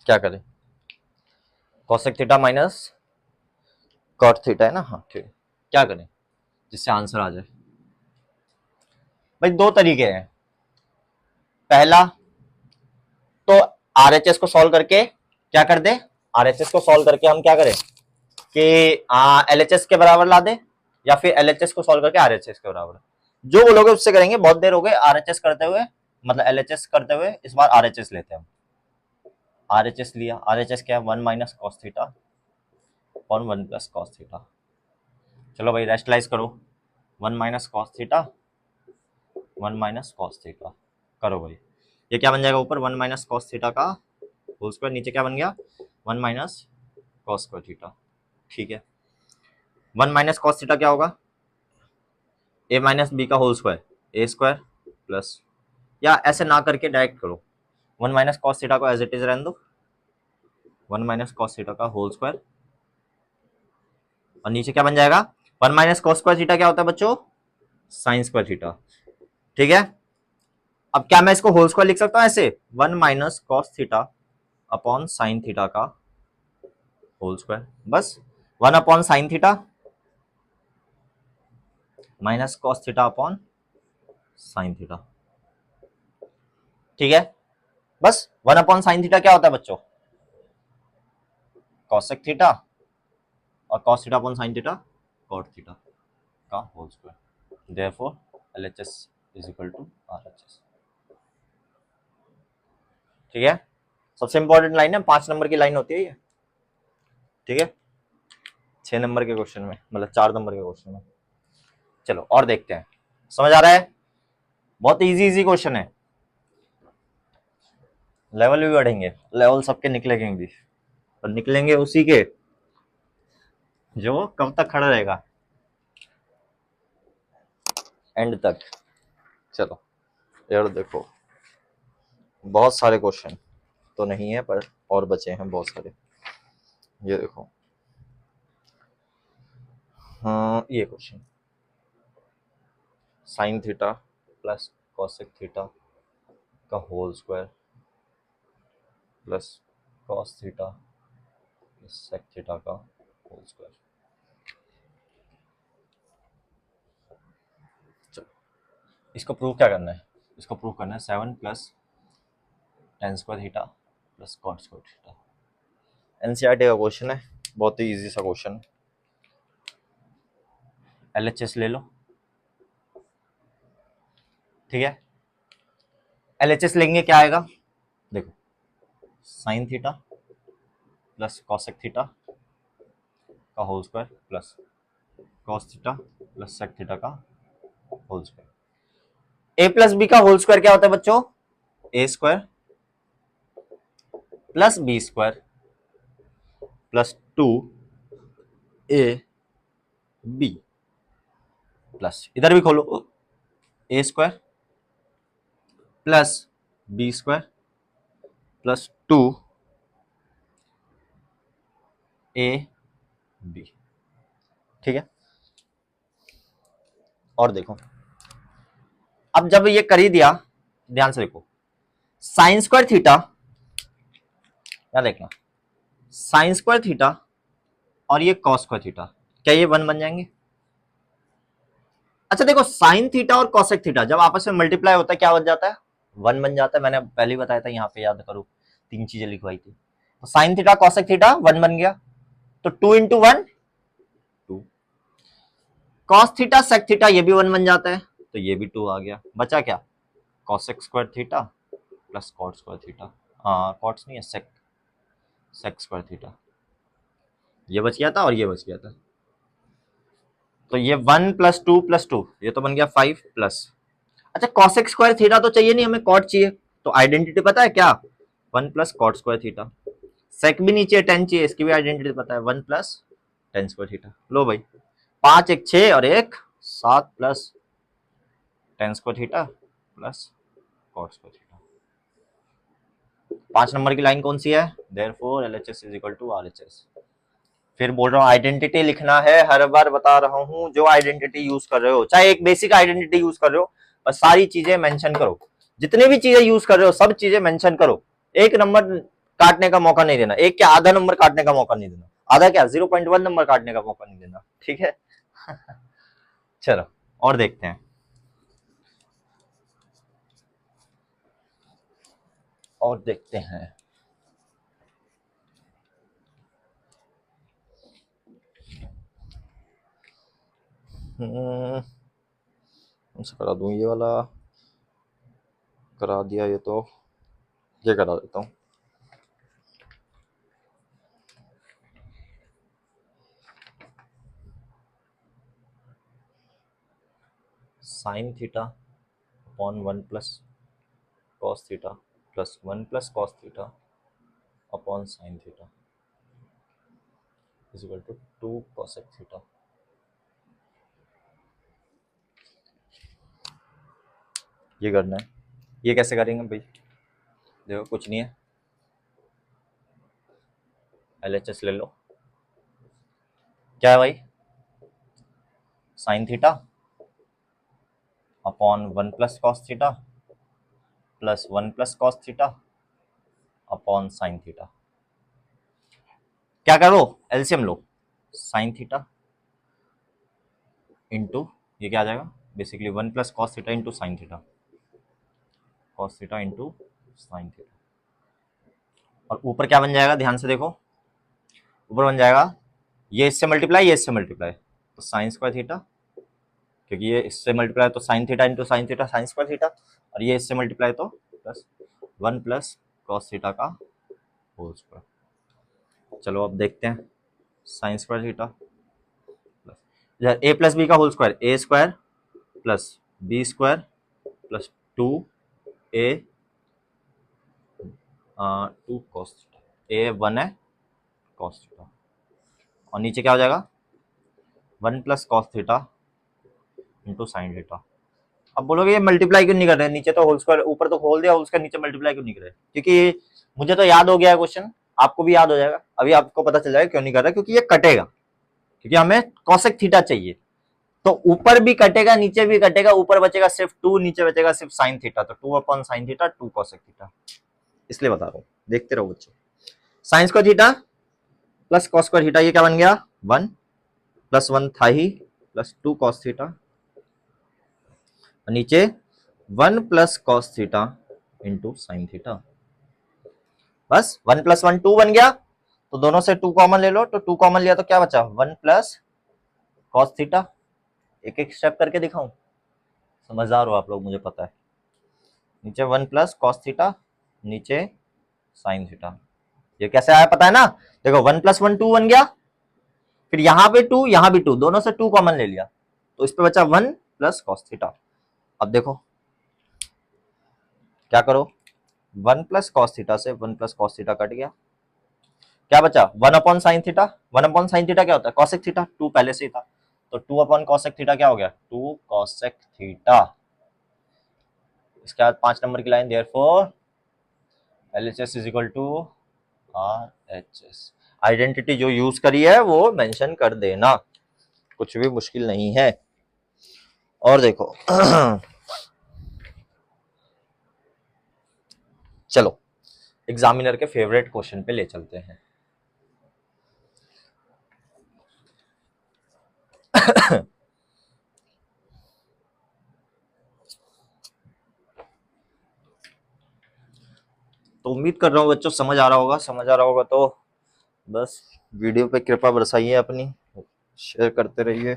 क्या करें? cosec theta minus cot theta है ना, हाँ ठीक है। क्या करें जिससे आंसर आ जाए? भाई दो तरीके हैं। पहला तो RHS को सॉल्व करके क्या कर दे, RHS को सॉल्व करके हम क्या करें कि LHS के बराबर ला दे, या फिर LHS को सॉल्व करके RHS के बराबर। जो बोलोगे उससे करेंगे। बहुत देर हो गई RHS करते हुए, मतलब LHS करते हुए, इस बार RHS लेते हैं हम। RHS लिया, RHS क्या है 1 minus cos theta upon 1 plus cos theta. चलो भाई रेस्टलाइज करो, 1 minus cos theta 1 minus cos theta करो भाई। ये क्या बन जाएगा, ऊपर 1 माइनस कॉस थीटा का होल स्क्वायर, नीचे क्या बन गया 1 माइनस कॉस स्क्वायर थीटा। ठीक है, 1 माइनस कॉस थीटा क्या होगा, ए माइनस बी का whole square, A square plus, या ऐसे ना करके डायरेक्ट करो, 1 माइनस कॉस थीटा को एज इट इज रहने दो, 1 माइनस कॉस थीटा का होल स्क्वायर, और नीचे क्या बन जाएगा 1 माइनस कॉस स्क्वायर थीटा क्या होता है बच्चों, साइन स्क्वायर थीटा। ठीक है, अब क्या मैं इसको होल स्क्वायर लिख सकता हूं ऐसे, 1 minus cos theta upon sine theta का होल स्क्वायर, बस 1 upon sine theta minus cos theta upon sine theta. ठीक है, बस 1 अपॉन साइन थीटा क्या होता है बच्चों, कॉसेक थीटा, और cos theta upon sine theta cot theta का whole square. Therefore LHS is equal to RHS। ठीक है, सबसे इंपॉर्टेंट लाइन है, 5 नंबर की लाइन होती है ये। ठीक है, 6 नंबर के क्वेश्चन में, मतलब 4 नंबर के क्वेश्चन में। चलो और देखते हैं, समझ आ रहा है? बहुत इजी इजी क्वेश्चन है, लेवल भी बढ़ेंगे, लेवल सबके निकलेंगे भी, और निकलेंगे उसी के जो कब तक खड़ा रहेगा, एंड तक। चलो यार देखो, बहुत सारे क्वेश्चन तो नहीं है पर और बचे हैं बहुत सारे। ये देखो, हाँ ये question, sine theta plus cosec theta का whole square plus cos theta plus sec theta का होल स्क्वायर। चलो इसको प्रूव क्या करना है, इसको प्रूव करना है 7 plus tan square theta plus cot square theta. NCERT का क्वेश्चन है, बहुत ही इजी सा क्वेश्चन। LHS ले लो, ठीक है, LHS लेंगे क्या आएगा, देखो sine theta plus cosec theta का whole square plus cos theta plus sec theta का होल स्क्वायर। ए प्लस बी का होल स्क्वायर क्या होता है बच्चों, A square plus B square plus 2 A B plus, इधर भी खोलो, A square plus B square plus 2 A B. ठीक है, और देखो, अब जब ये कर ही दिया, ध्यान से देखो, साइन स्क्वायर थीटा, क्या देखना, साइन स्क्वायर थीटा और ये कॉस स्क्वायर थीटा, क्या ये 1 बन जाएंगे? अच्छा देखो, साइन थीटा और कॉसेक थीटा जब आपस में मल्टीप्लाई होता है क्या बन जाता है, 1 बन जाता है। मैंने पहले ही बताया था, यहाँ पे याद करो, 3 चीजें लिखवाई थी। तो साइन थीटा कॉसेक थीटा 1 बन गया, तो 2 into 1 2, cos theta sec theta ये भी 1 बन जाता है, तो ये भी 2 आ गया। बचा क्या, cosec square theta plus cot square theta, हाँ कॉट्स नहीं है, सेक सेक स्क्वायर थीटा, ये बच गया था और ये बच गया था। तो ये 1 प्लस 2 प्लस 2, ये तो बन गया 5 प्लस, अच्छा कॉसेक स्क्वायर थीटा तो चाहिए नहीं, हमें कॉट चाहिए, तो आइडेंटिटी पता है क्या, 1 प्लस कॉट स्क्वायर थीटा। सेक भी नीचे 10 चाहिए, इसकी भी आइडेंटिटी पता है, 1 प्लस टेन स्क्वायर थीटा। लो भाई 5 एक 6 और एक 7 plus tan square theta plus cot square theta. 5 number की लाइन कौन सी है, therefore LHS is equal to RHS। फिर बोल रहा हूँ आइडेंटिटी लिखना है, हर बार बता रहा हूँ, जो आइडेंटिटी यूज कर रहे हो, चाहे एक बेसिक आइडेंटिटी यूज कर रहे हो, बस सारी चीजें मेंशन करो, जितनी भी चीजें यूज कर रहे हो सब चीजें मेंशन करो। एक नंबर काटने का मौका नहीं देना, एक क्या आधा नंबर काटने का मौका नहीं देना, आधा क्या 0.1 नंबर काटने का मौका नहीं देना, ठीक है। चलो और देखते हैं, और देखते हैं। कौन सा करा दूं, ये वाला करा दिया, ये तो ये करा देता हूँ। Sine theta upon 1 plus cos theta plus 1 plus cos theta upon sine theta is equal to 2 cosec theta. ये करना है, ये कैसे करेंगे भाई, देखो कुछ नहीं है, LHS ले लो, क्या है भाई, sign theta upon 1 plus cos theta plus 1 plus cos theta upon sine theta. क्या करो, एलसीएम लो, साइन थीटा इंटू ये क्या आ जाएगा, basically 1 plus cos theta into sine theta, cos theta into sine theta, और ऊपर क्या बन जाएगा, ध्यान से देखो, ऊपर बन जाएगा ये इससे मल्टीप्लाई, ये इससे मल्टीप्लाई, तो साइन स्क्वायर थीटा, क्योंकि ये इससे मल्टीप्लाई तो sine theta into sine theta sine square theta, और ये इससे मल्टीप्लाई तो प्लस 1 प्लस कॉस थीटा का होल स्क्वायर। चलो अब देखते हैं, sine square theta plus A plus B का whole square, A square plus B square plus 2a 2 cos theta, A 1 है कॉस थीटा, और नीचे क्या हो जाएगा 1 plus cos theta into sine theta. अब बोलोगे ये मल्टीप्लाई क्यों नहीं कर रहे, नीचे तो होल स्क्वायर, ऊपर तो खोल दिया होल स्क्वायर, नीचे मल्टीप्लाई क्यों नहीं कर रहे, क्योंकि मुझे तो याद हो गया है क्वेश्चन, आपको भी याद हो जाएगा, अभी आपको पता चल जाएगा क्यों नहीं कर रहा, क्योंकि ये कटेगा, क्योंकि हमें कॉसेक थीटा चाहिए, तो ऊपर भी कटेगा नीचे भी कटेगा, ऊपर बचेगा सिर्फ 2, नीचे बचेगा सिर्फ साइन थीटा, तो 2 upon sine theta 2 cosec theta, इसलिए बता रहा हूँ, देखते रहो बच्चों। Sign square theta plus cos square theta, ये क्या बन गया 1 प्लस 1 था ही प्लस 2 कॉस थीटा, नीचे 1 plus cos theta into sine theta, बस 1 प्लस 1 2 बन गया, तो दोनों से 2 कॉमन ले लो, तो 2 कॉमन लिया तो क्या बचा 1 प्लस कॉस थीटा। एक एक स्टेप करके दिखाऊं, समझदार हो आप लोग मुझे पता है, नीचे 1 प्लस कॉस थीटा, नीचे साइन थीटा, ये कैसे आया पता है ना, देखो 1 प्लस 1 2 बन गया, फिर यहाँ पे 2 यहाँ भी 2, दोनों से 2 कॉमन ले लिया, तो इस पे बचा 1 प्लस कॉस थीटा। अब देखो क्या करो, 1 प्लस कॉस थीटा से 1 प्लस कॉस थीटा कट गया, क्या बचा 1 upon sine theta, 1 upon sine theta क्या होता है कॉसेक थीटा, 2 पहले से ही था, तो 2 अपॉन कॉसेक थीटा क्या हो गया 2 कॉसेक थीटा। इसके बाद 5 नंबर की line, therefore LHS is equal to RHS। Identity जो यूज करी है वो मेंशन कर देना, कुछ भी मुश्किल नहीं है। और देखो चलो एग्जामिनर के फेवरेट क्वेश्चन पे ले चलते हैं। तो उम्मीद कर रहा हूँ बच्चों समझ आ रहा होगा, समझ आ रहा होगा तो बस वीडियो पे कृपा बरसाइए अपनी, शेयर करते रहिए।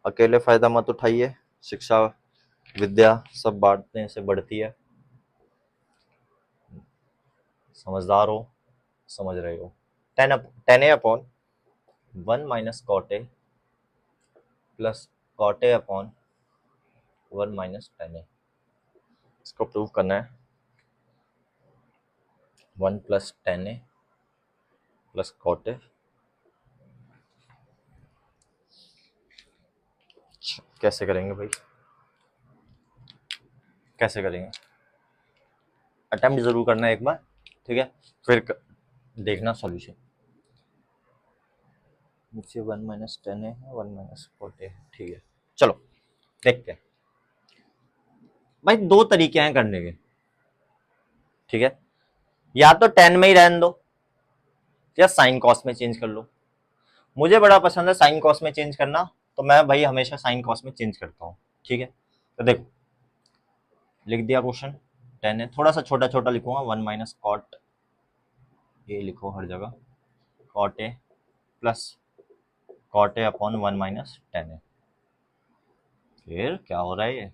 अकेले फायदा मत उठाइए, शिक्षा विद्या सब बांटने से बढ़ती है। समझदार हो, समझ रहे हो। Tan A upon 1 minus cot A plus cot A upon 1 minus tan A, इसको प्रूव करना है। 1 plus tan A plus cot A, कैसे करेंगे भाई, कैसे करेंगे, अटेम्प्ट जरूर करना है एक बार, ठीक है, फिर देखना सॉल्यूशन। नीचे 1 माइनस टेन है, 1 माइनस कॉट ए, ठीक है। चलो देखते हैं भाई, दो तरीके हैं करने के, ठीक है, या तो टेन में ही रहने दो या साइन कॉस में चेंज कर लो। मुझे बड़ा पसंद है साइन कॉस में चेंज करना, तो मैं भाई हमेशा साइन कॉस में चेंज करता हूँ, ठीक है। तो देखो लिख दिया क्वेश्चन, टेन है, थोड़ा सा छोटा छोटा लिखूंगा, 1 माइनस कॉट ए लिखो हर जगह, cot A plus cot A upon 1 minus tan A. फिर क्या हो रहा है, ये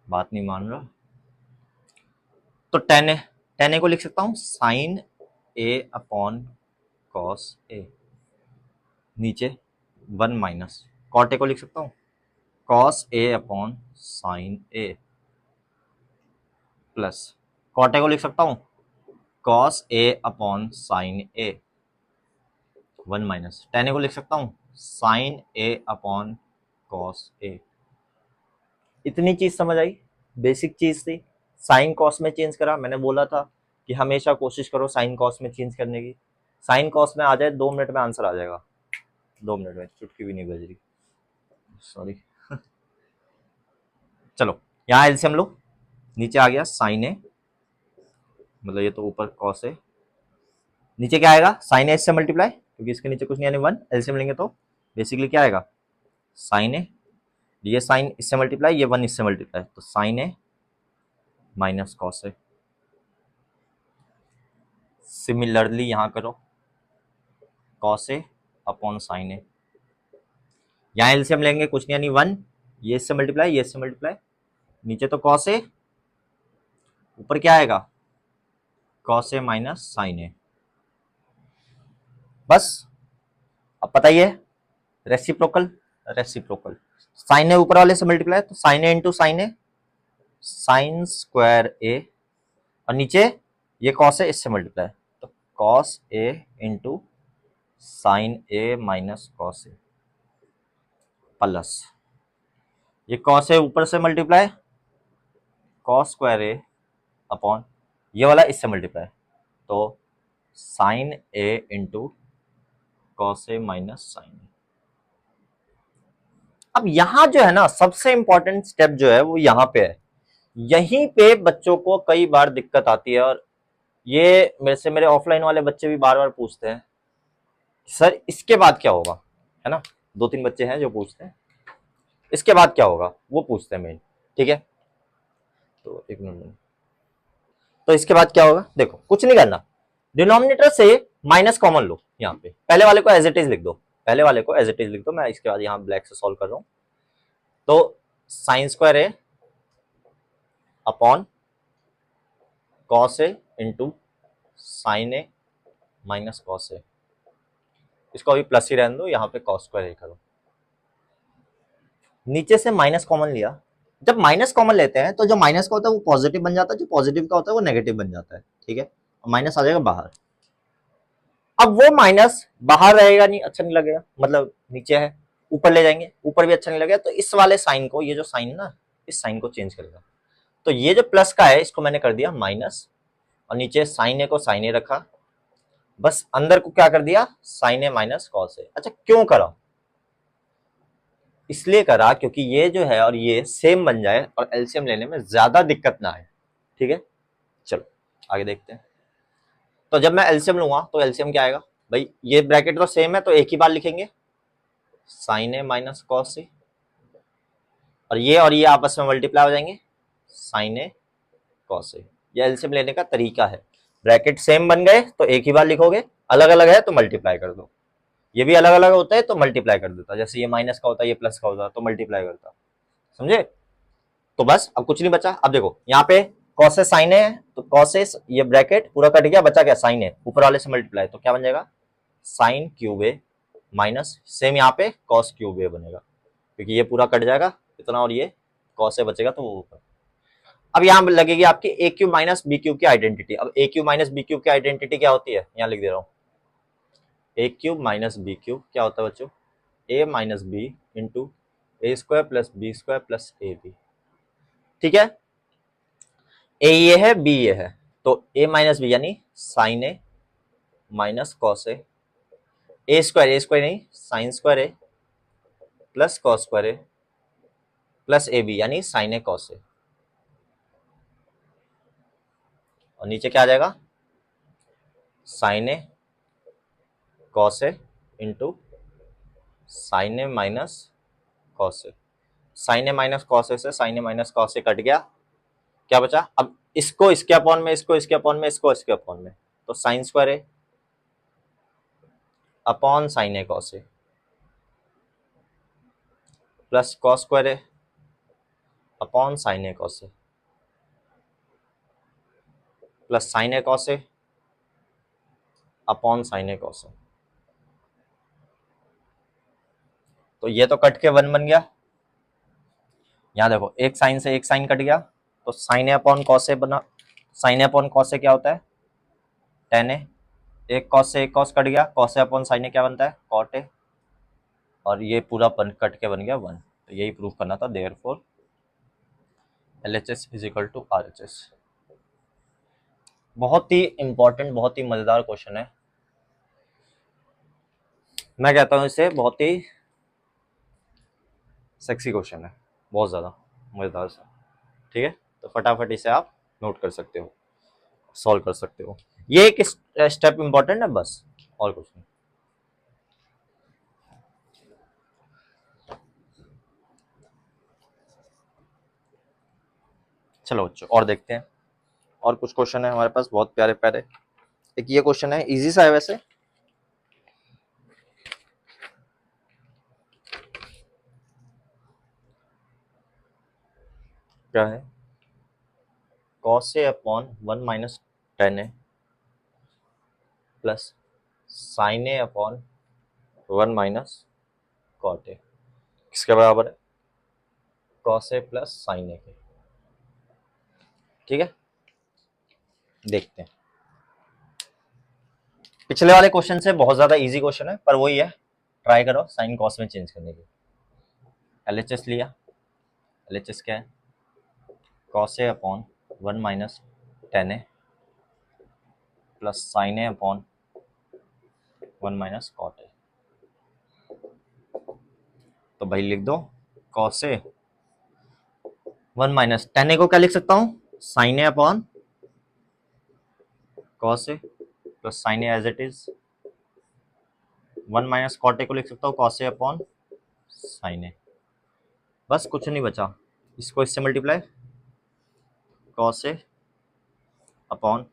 बात नहीं मान रहा। तो टेन ए को लिख सकता हूँ sine A upon cos A, नीचे 1 माइनस कॉट ए को लिख सकता हूँ cos A upon sine A, plus cot ए को लिख सकता हूँ cos A upon sine A, 1 minus tan ए को लिख सकता हूँ sine A upon cos A. इतनी चीज समझ आई, बेसिक चीज थी। साइन कॉस में चेंज करा, मैंने बोला था कि हमेशा कोशिश करो साइन कॉस में चेंज करने की। साइन कॉस में आ जाए 2 मिनट में आंसर आ जाएगा, 2 मिनट में, चुटकी भी नहीं बज रही, सॉरी। चलो यहाँ एलसीएम लो, नीचे आ गया साइन ए, मतलब ये तो ऊपर कॉस है, नीचे क्या आएगा साइन ए से मल्टीप्लाई, क्योंकि इसके नीचे कुछ नहीं यानी 1, एलसीएम लेंगे तो बेसिकली क्या आएगा साइन ए, ये साइन इससे मल्टीप्लाई, ये 1 इससे मल्टीप्लाई, तो साइन ए माइनस कॉस ए। सिमिलरली यहां करो कॉस ए अपॉन साइन ए, यहाँ एलसीएम लेंगे कुछ नहीं यानी 1, ये इससे मल्टीप्लाई, ये इससे मल्टीप्लाई, नीचे तो कॉस ए, ऊपर क्या आएगा cos A minus sign a, बस। अब पता ही है रेसिप्रोकल, रेसिप्रोकल साइन ए ऊपर वाले से मल्टीप्लाई, तो sign A into sine A, sign square A, और नीचे ये कॉस ए इससे मल्टीप्लाई, तो cos a into sine A minus cos a, plus ये कॉस ए ऊपर से मल्टीप्लाई कॉस स्क्वायर ए अपॉन ये वाला इससे मल्टीप्लाई, तो sign A into cos A minus sign ए। अब यहां जो है ना सबसे इंपॉर्टेंट स्टेप जो है वो यहां पे है, यहीं पे बच्चों को कई बार दिक्कत आती है, और ये मेरे ऑफलाइन वाले बच्चे भी बार बार पूछते हैं सर इसके बाद क्या होगा, है ना, 2-3 बच्चे हैं जो पूछते हैं इसके बाद क्या होगा, वो पूछते हैं मेन, ठीक है। तो एक मिनट, तो इसके बाद क्या होगा, देखो कुछ नहीं करना, डिनोमिनेटर से माइनस कॉमन लो, यहाँ पे पहले वाले को एज इट इज लिख दो, पहले वाले को एज इट इज लिख दो, मैं इसके बाद यहाँ ब्लैक से सॉल्व कर रहा हूँ। तो sign square A upon cos a into sine A minus cos ए, इसको अभी प्लस ही रहने दो, यहाँ पे कॉस स्क्वायर ए करो, नीचे से माइनस कॉमन लिया, जब माइनस कॉमन लेते हैं तो जो माइनस का होता है वो पॉजिटिव बन जाता है, जो पॉजिटिव का होता है वो नेगेटिव बन जाता है, ठीक है, माइनस आ जाएगा बाहर। अब वो माइनस बाहर रहेगा नहीं, अच्छा नहीं लगेगा, मतलब नीचे है, ऊपर ले जाएंगे, ऊपर भी अच्छा नहीं लगेगा, तो इस वाले साइन को, ये जो साइन ना इस साइन को चेंज करेगा, तो ये जो प्लस का है इसको मैंने कर दिया माइनस, और नीचे साइन ए को साइन ए रखा, बस अंदर को क्या कर दिया साइन ए माइनस कॉस ए। अच्छा क्यों करा, इसलिए करा क्योंकि ये जो है और ये सेम बन जाए और एलसीएम लेने में ज्यादा दिक्कत ना आए, ठीक है। चलो आगे देखते हैं, तो जब मैं एलसीएम लूंगा तो एलसीएम क्या आएगा भाई, ये ब्रैकेट तो सेम है तो एक ही बार लिखेंगे sign A minus cos a, और ये आपस में मल्टीप्लाई हो जाएंगे साइन ए कॉस ए। ये एलसीएम लेने का तरीका है, ब्रैकेट सेम बन गए तो एक ही बार लिखोगे, अलग अलग है तो मल्टीप्लाई कर दो, ये भी अलग अलग होता है तो मल्टीप्लाई कर देता, जैसे ये माइनस का होता है, ये प्लस का होता है तो मल्टीप्लाई करता, समझे। तो बस अब कुछ नहीं बचा। अब देखो यहाँ पे कॉस है साइन है, तो कॉस है, ये ब्रैकेट पूरा कट गया, बचा क्या साइन है, ऊपर वाले से मल्टीप्लाई, तो क्या बन जाएगा साइन क्यूब ए माइनस, सेम यहाँ पे कॉस क्यूब ए बनेगा, क्योंकि ये पूरा कट जाएगा इतना और ये कॉस ए बचेगा तो वो ऊपर। अब यहाँ लगेगी आपकी A cube minus B cube की आइडेंटिटी। अब A cube minus B cube की आइडेंटिटी क्या होती है, यहाँ लिख दे रहा हूँ, A cube minus B cube क्या होता है बच्चों, A minus B into A square plus B square plus A B, ठीक है। ए ये है, बी ये है, तो ए माइनस बी यानी sine A minus cos A square नहीं साइन स्क्वायर ए प्लस कॉस स्क्वायर ए प्लस ए बी यानी साइन ए कॉस ए, और नीचे क्या आ जाएगा sine A cos a into sine A minus cos a, sine A minus cos a से sine ए minus cos ए cut गया, क्या बचा, अब इसको इसके अपॉन में, इसको इसके अपॉन में, इसको इसके अपॉन में, तो sign square A upon sine A cos a plus cos square A upon sine A cos a plus sine A cos A upon sine A cos ए, तो ये तो कट के वन बन गया। यहाँ देखो एक साइन से एक साइन कट गया, तो साइन ए अपॉन कॉस ए बना, साइन ए अपॉन कॉस ए क्या होता है टेन ए, एक कॉस से एक कॉस कट गया, कॉस ए अपॉन साइन ए क्या बनता है कॉट ए, और ये पूरा कट के बन गया वन, तो यही प्रूव करना था, therefore LHS is equal to RHS। बहुत ही इंपॉर्टेंट, बहुत ही मजेदार क्वेश्चन है, मैं कहता हूँ इसे बहुत ही सेक्सी क्वेश्चन है, बहुत ज्यादा मजेदार सा, ठीक है। तो फटाफट इसे आप नोट कर सकते हो, सॉल्व कर सकते हो, ये एक स्टेप इंपॉर्टेंट है बस, और कुछ नहीं। चलो बच्चों और देखते हैं, और कुछ क्वेश्चन है हमारे पास बहुत प्यारे प्यारे। एक ये क्वेश्चन है, इजी सा है वैसे, क्या है cos A upon one minus tan A plus sine A upon one minus cot a किसके बराबर है cos a plus sine a के, ठीक है। देखते हैं, पिछले वाले क्वेश्चन से बहुत ज्यादा इजी क्वेश्चन है, पर वही है, ट्राई करो साइन कॉस में चेंज करने की। LHS लिया, LHS क्या है cos A upon one minus tan A plus sine A upon one minus cot a, तो भाई लिख दो cos a one minus tan ए को क्या लिख सकता हूँ sine A upon cos a plus sine a as it is, one minus cot ए को लिख सकता हूँ cos A upon sine a, बस कुछ नहीं बचा, इसको इससे मल्टीप्लाई कॉस ए अपॉन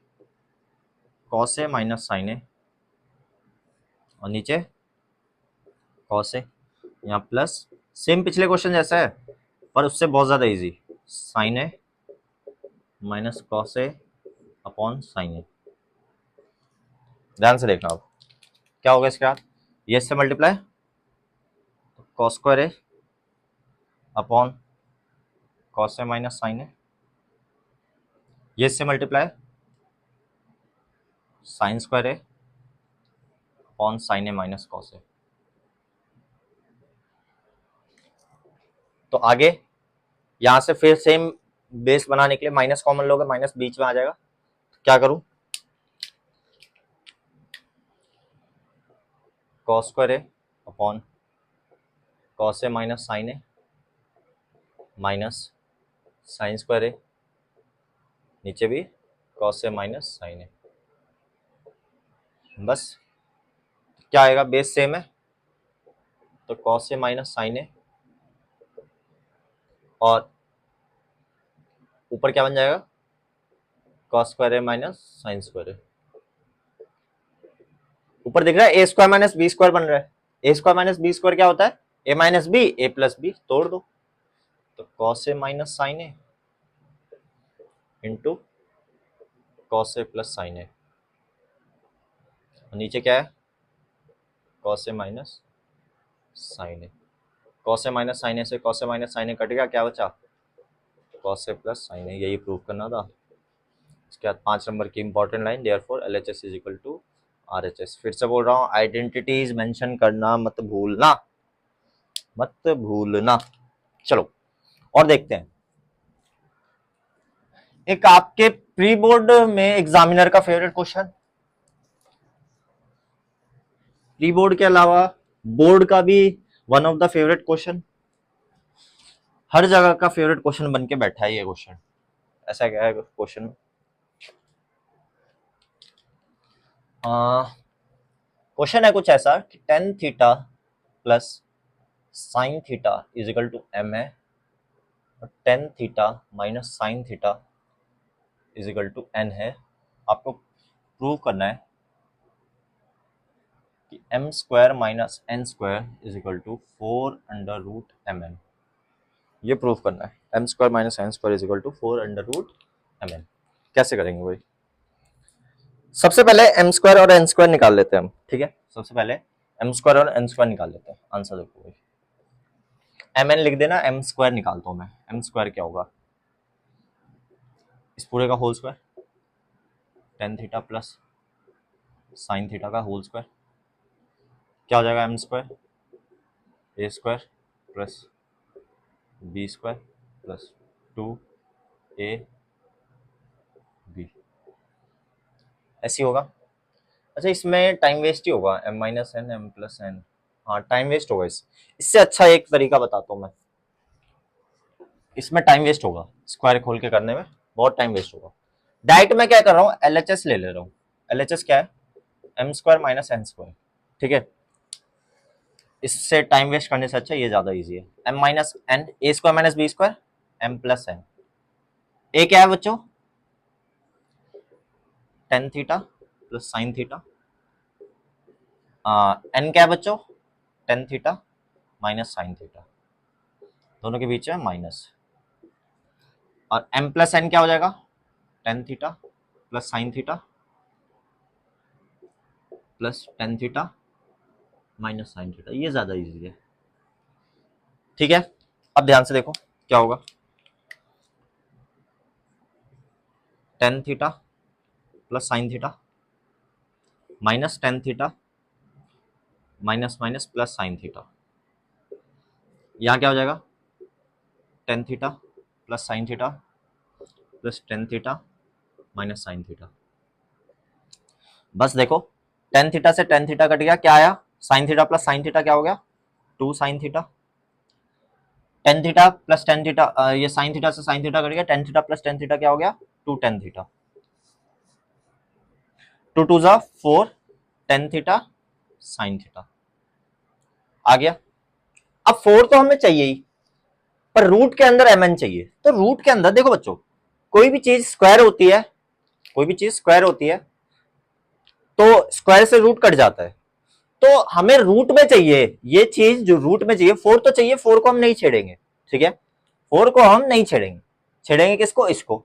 कॉस ए माइनस साइन ए, और नीचे कॉस ए, यहाँ प्लस, सेम पिछले क्वेश्चन जैसा है पर उससे बहुत ज्यादा इजी, साइन ए माइनस कॉस ए अपॉन साइन ए, ध्यान से देखना अब क्या होगा इसके बाद, ये इससे मल्टीप्लाई कॉस स्क्वायर ए अपॉन कॉस ए माइनस साइन ए, ये इससे मल्टीप्लाई साइन स्क्वायर ए अपॉन साइन ए माइनस कॉस ए, तो आगे यहां से फिर सेम बेस बनाने के लिए माइनस कॉमन लोगे, माइनस बीच में आ जाएगा, क्या करूं कॉस स्क्वायर ए अपॉन कॉस ए माइनस साइन ए माइनस साइन स्क्वायर ए, नीचे भी cos A minus sign a, बस क्या आएगा बेस सेम है, तो कॉस ए माइनस साइन ए, और ऊपर क्या बन जाएगा कॉस स्क्वायर ए माइनस साइन स्क्वायर ए, ऊपर दिख रहा है A square minus B square बन रहा है। A square minus B square क्या होता है? ए माइनस बी, ए प्लस बी, तोड़ दो तो cos A minus sign A into cos a plus sine ए, नीचे क्या है? कॉस ए माइनस साइन ए। कॉस ए माइनस साइन ए से cos A minus sign A cut गया, क्या बचा? कॉस ए प्लस साइन ए। यही प्रूव करना था। इसके बाद 5 नंबर की important line, therefore LHS is equal to RHS. फिर से बोल रहा हूँ, आइडेंटिटीज मेंशन करना मत भूलना, मत भूलना। चलो और देखते हैं। एक आपके प्री बोर्ड में एग्जामिनर का फेवरेट क्वेश्चन, प्री बोर्ड के अलावा बोर्ड का भी one of the favourite question, हर जगह का फेवरेट क्वेश्चन बन के बैठा है ये क्वेश्चन। ऐसा क्या है क्वेश्चन? क्वेश्चन है कुछ ऐसा कि tan theta plus sine theta is equal to m है, और tan theta minus sine theta is equal to n है। आपको प्रूव करना है कि m square minus n square is equal to 4√mn। ये प्रूव करना है, m square minus n square is equal to 4√mn। कैसे करेंगे भाई? सबसे पहले एम स्क्वायर और एन स्क्वायर निकाल लेते हैं हम, ठीक है। सबसे पहले एम स्क्वायर और एन स्क्वायर निकाल लेते हैं। आंसर देखो भाई, एम एन लिख देना, एम स्क्वायर निकालता हूं मैं। एम स्क्वायर क्या होगा? इस पूरे का whole square, tan theta plus sine theta का होल स्क्वायर, क्या हो जाएगा? M square A square plus B square plus 2ab, ऐसी होगा। अच्छा, इसमें टाइम वेस्ट ही होगा, M minus N M plus N. हाँ, टाइम वेस्ट होगा। इससे अच्छा एक तरीका बताता हूँ मैं। इसमें टाइम वेस्ट होगा, स्क्वायर खोल के करने में बहुत टाइम वेस्ट होगा। डायरेक्ट मैं क्या कर रहा हूँ, एलएचएस ले रहा हूँ। एलएचएस क्या है? M square minus n square, ठीक है। इससे टाइम वेस्ट करने से अच्छा ये ज्यादा इजी है। M minus N, A square minus B square, M plus N. A क्या है बच्चों? Tan theta plus sine theta. N क्या है बच्चों? Tan theta minus sine theta, दोनों के बीच में माइनस। और एम प्लस एन क्या हो जाएगा? Tan theta plus sine theta plus tan theta minus sine theta. ये ज्यादा इजी है, ठीक है। अब ध्यान से देखो क्या होगा। Tan theta plus sine theta minus tan theta minus minus plus sine theta. यहां क्या हो जाएगा? Tan theta plus sine theta plus tan theta minus sine theta. बस देखो, टेन थीटा से टेन थीटा कट गया, क्या आया? Sine theta plus sine theta क्या हो गया? Two sine theta. Tan theta plus tan theta, ये साइन थीटा से साइन थीटा कट गया, tan theta plus tan theta क्या हो गया? Two tan theta. Two two जा four, tan theta sine theta आ गया। अब फोर तो हमें चाहिए ही, पर रूट के अंदर एम एन चाहिए। तो रूट के अंदर देखो बच्चों, कोई भी चीज स्क्वायर होती है, कोई भी चीज स्क्वायर होती है तो स्क्वायर से रूट कट जाता है। तो हमें रूट में चाहिए ये चीज, जो रूट में चाहिए, फोर तो चाहिए। फोर को हम नहीं छेड़ेंगे, ठीक है। फोर को हम नहीं छेड़ेंगे। छेड़ेंगे किसको? इसको।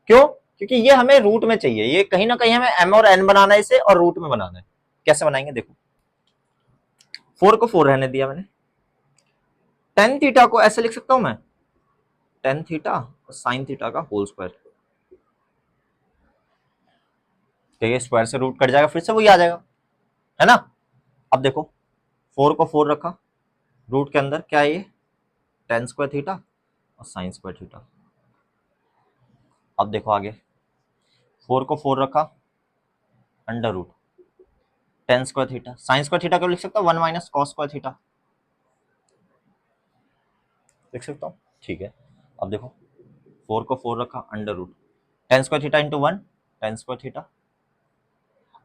क्यों? क्योंकि ये हमें रूट में चाहिए। ये कहीं ना कहीं हमें एम और एन बनाना है इसे, और रूट में बनाना है। कैसे बनाएंगे देखो, फोर को फोर रहने दिया मैंने। टेन थीटा को ऐसे लिख सकता हूं मैं, टेन थीटा और साइन थीटा का होल स्क्वायर। ठीक है, स्क्वायर से रूट कट जाएगा, फिर से वही आ जाएगा, है ना। अब देखो, फोर को फोर रखा, रूट के अंदर क्या है? ये टेन स्क्वायर थीटा और साइन स्क्वायर थीटा। अब देखो आगे, फोर को फोर रखा, under root tan square theta. Sine square theta क्यों लिख सकता हूँ? One minus cos square theta लिख सकता हूँ, ठीक है। अब देखो, फोर को फोर रखा, under root tan square theta into one, tan square theta.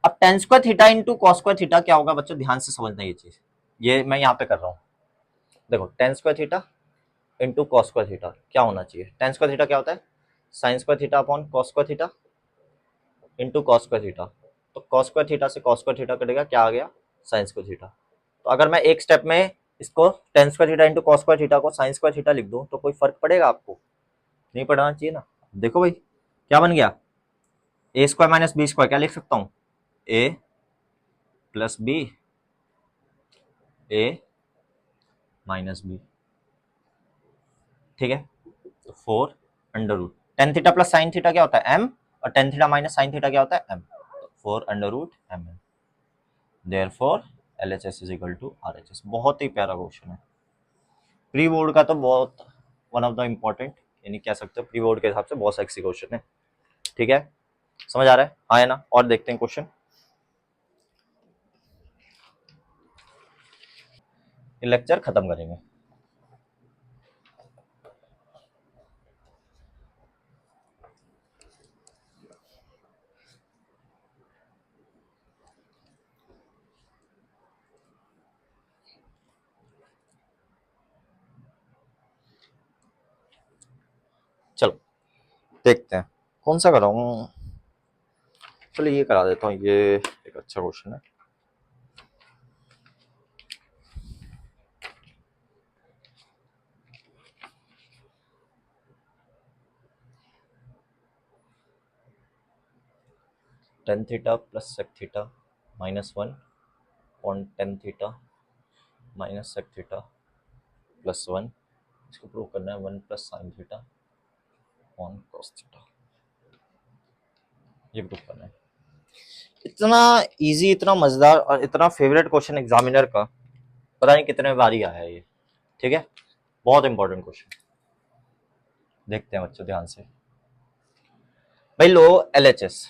अब tan square theta into cos square theta क्या होगा बच्चों? ध्यान से समझना ये चीज, ये मैं यहाँ पे कर रहा हूँ। देखो, ten square theta into cos square theta क्या होना चाहिए? टेन स्क्वायर थीटा क्या होता है? Sine square theta upon cos square theta into cos square theta. तो कॉस स्क्वायर थीटा से कॉस स्क्वायर थीटा कटेगा, क्या आ गया, साइन स्क्वायर थीटा। तो अगर मैं एक स्टेप में इसको ten square theta into cos square theta को साइन स्क्वायर थीटा लिख दूं तो कोई फर्क पड़ेगा आपको, नहीं पड़ना चाहिए ना। देखो भाई क्या बन गया, a square minus B square, क्या लिख सकता हूं, a plus B, A minus b, ठीक है। तो 4 under root tan theta plus sine theta क्या होता है, एम, और tan theta minus sine theta क्या होता है, एम। तो 4 under root m, therefore LHS is equal to RHS। बहुत ही प्यारा क्वेश्चन है, प्री बोर्ड का तो बहुत वन ऑफ द इम्पोर्टेंट, यानी कह सकते हो प्री बोर्ड के हिसाब से बहुत सेक्सी क्वेश्चन है, ठीक है। समझ आ रहा है, हाँ है ना। और देखते हैं क्वेश्चन, लेक्चर खत्म करेंगे। चलो देखते हैं कौन सा कराऊं, चलो ये करा देता हूँ, ये एक अच्छा क्वेश्चन है। Tan theta plus sec theta minus 1 on tan theta minus sec theta plus 1, इसको प्रूव करना है 1 plus sine theta on cos theta, ये प्रूव करना है। इतना इजी, इतना मजेदार और इतना फेवरेट क्वेश्चन एग्जामिनर का, पता नहीं कितने बारी आया है ये, ठीक है। बहुत इंपॉर्टेंट क्वेश्चन, देखते हैं बच्चों ध्यान से। भाई लो LHS,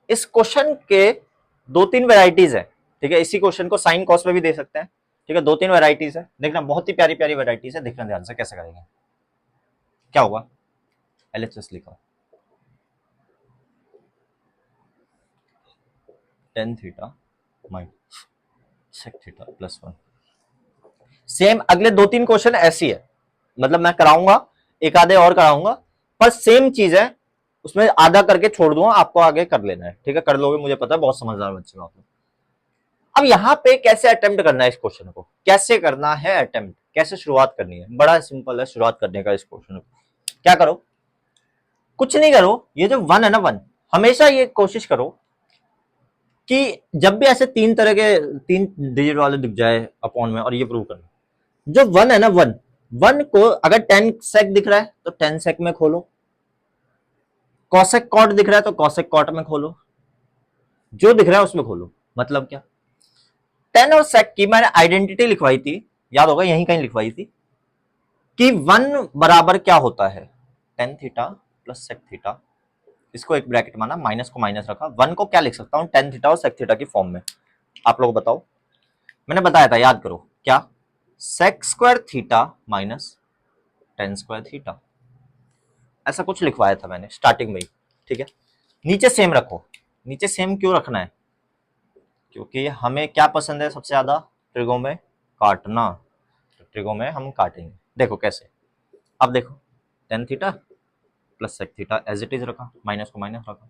इस क्वेश्चन के दो तीन वेराइटीज है, ठीक है। इसी क्वेश्चन को साइन कॉस में भी दे सकते हैं, ठीक है। दो तीन वेराइटीज है, देखना बहुत ही प्यारी प्यारी वेराइटीज है, देखना ध्यान से कैसे करेंगे। क्या होगा, LHS लिखा tan theta minus sec theta plus 1। Same अगले दो तीन क्वेश्चन ऐसी है, मतलब मैं कराऊंगा, एक आधे और कराऊंगा, पर सेम चीज है, उसमें आधा करके छोड़ दूंगा, आपको आगे कर लेना है, ठीक है। कर लोगे, मुझे पता है बहुत समझदार बच्चे हो आप लोग। अब यहाँ पे कैसे अटेम्प्ट करना है इस क्वेश्चन को, कैसे करना है अटेम्प्ट, कैसे शुरुआत करनी है, बड़ा सिंपल है शुरुआत करने का इस क्वेश्चन को। क्या करो, कुछ नहीं करो, ये जो वन है ना, वन, हमेशा ये कोशिश करो कि जब भी ऐसे तीन तरह के तीन डिजिट वाले दिख जाए अपॉन में, और ये प्रूव करना, जो वन है ना, वन, वन को अगर 10 सेक दिख रहा है तो 10 सेक में खोलो, कॉसेक कॉट दिख रहा है तो कॉसेक कॉट में खोलो, जो दिख रहा है उसमें खोलो। मतलब क्या, 10 और सेक की मैंने आइडेंटिटी लिखवाई थी, याद होगा यहीं कहीं लिखवाई थी, कि वन बराबर क्या होता है, tan theta plus sec theta, इसको एक ब्रैकेट माना, माइनस को माइनस रखा, वन को क्या लिख सकता हूं, टेन थीटा और सेक थीटा की फॉर्म में। आप लोग बताओ, मैंने बताया था, याद करो क्या, sec square theta minus tan square theta, ऐसा कुछ लिखवाया था मैंने स्टार्टिंग में ही, ठीक है। नीचे सेम रखो, नीचे सेम क्यों रखना है, क्योंकि हमें क्या पसंद है सबसे ज्यादा, ट्रिगो में काटना, तो ट्रिगो में हम काटेंगे। देखो कैसे, अब देखो tan theta plus sec theta as it is रखा, माइनस को माइनस रखा,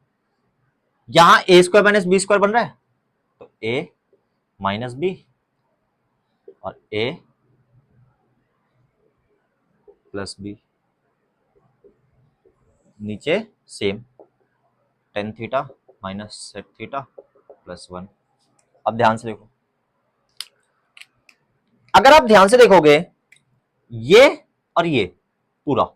यहां a square minus B square बन रहा है, तो ए माइनस बी और ए प्लस बी, नीचे same tan theta minus sec theta plus 1। अब ध्यान से देखो, अगर आप ध्यान से देखोगे ये और ये पूरा,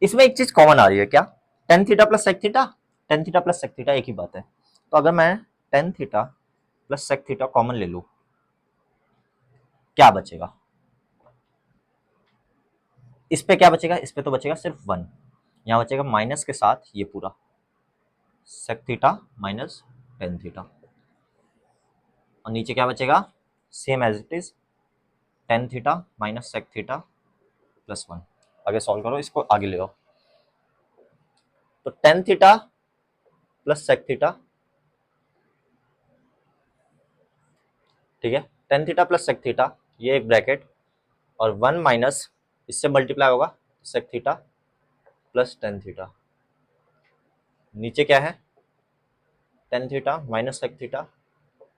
इसमें एक चीज कॉमन आ रही है, क्या, tan theta plus sec theta, tan theta plus sec theta एक ही बात है। तो अगर मैं tan theta plus sec theta common ले लू, क्या बचेगा, इस पे क्या बचेगा, इस पे तो बचेगा सिर्फ वन, यहां बचेगा माइनस के साथ ये पूरा sec theta minus tan theta, और नीचे क्या बचेगा, same as it is tan theta minus sec theta plus 1। आगे सॉल्व करो, इसको आगे ले आओ, तो tan theta plus sec theta, ठीक है, tan theta plus sec theta, ये एक ब्रैकेट, और वन माइनस इससे मल्टीप्लाई होगा sec theta plus tan theta, नीचे क्या है tan theta minus sec theta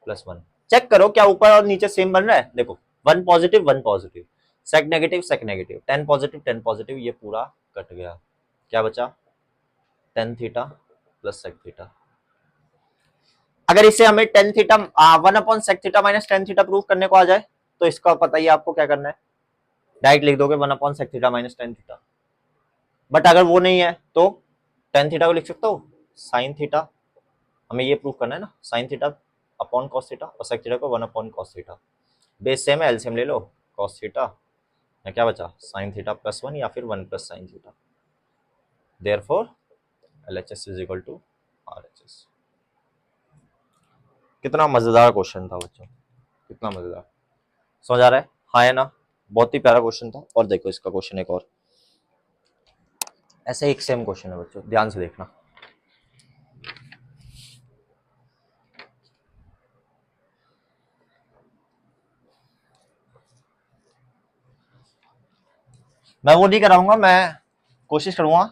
plus one. Check करो क्या ऊपर और नीचे सेम बन रहा है, देखो one positive, sec negative, tan positive, ये पूरा कट गया, क्या बचा tan theta plus sec theta. अगर इसे हमें tan theta one upon sec theta minus tan theta prove करने को आ जाए तो इसका पता ही आपको क्या करना है, डायरेक्ट लिख दोगे one upon sec theta minus tan theta. But अगर वो नहीं है तो टेन थीटा को लिख सकता हो साइन थीटा, हमें ये प्रूव करना है ना, sign theta upon cos theta और सेक थीटा को one upon cos theta, base same है एलसीएम ले लो, कॉस थीटा या क्या बचा साइन थीटा प्लस वन या फिर one plus sine theta, therefore LHS is equal to RHS. कितना मजेदार क्वेश्चन था बच्चों, कितना मजेदार, समझ आ रहा है, हाँ है ना, बहुत ही प्यारा क्वेश्चन था। और देखो इसका क्वेश्चन एक और, ऐसे एक सेम क्वेश्चन है बच्चों, ध्यान से देखना। मैं वो नहीं कराऊंगा, मैं कोशिश करूंगा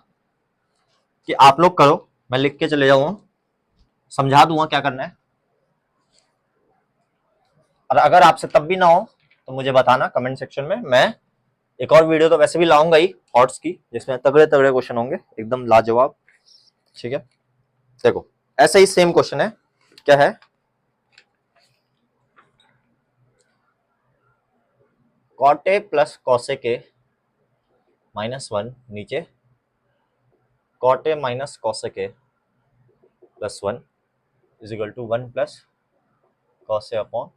कि आप लोग करो, मैं लिख के चले जाऊंगा, समझा दूंगा क्या करना है। और अगर आपसे तब भी ना हो तो मुझे बताना कमेंट सेक्शन में, मैं एक और वीडियो तो वैसे भी लाऊंगा ही हॉट्स की, जिसमें तगड़े तगड़े क्वेश्चन होंगे एकदम लाजवाब, ठीक है। देखो ऐसा ही सेम क्वेश्चन है, क्या है, cot A plus cosec A minus one, नीचे cot A minus cosec A plus one is equal to one plus cos A upon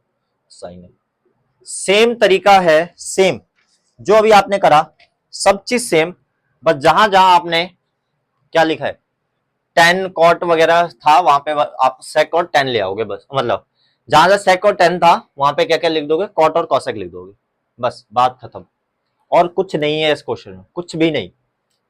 sine A. Same तरीका है, सेम जो अभी आपने करा, सब चीज सेम, बस जहां जहां आपने क्या लिखा है टेन कॉट वगैरह था वहां पे आप सेक और टेन ले आओगे, बस मतलब जहां जहां सेक और टेन था वहां पे क्या क्या लिख दोगे, कॉट और कॉसेक लिख दोगे, बस बात खत्म। और कुछ नहीं है इस क्वेश्चन में, कुछ भी नहीं,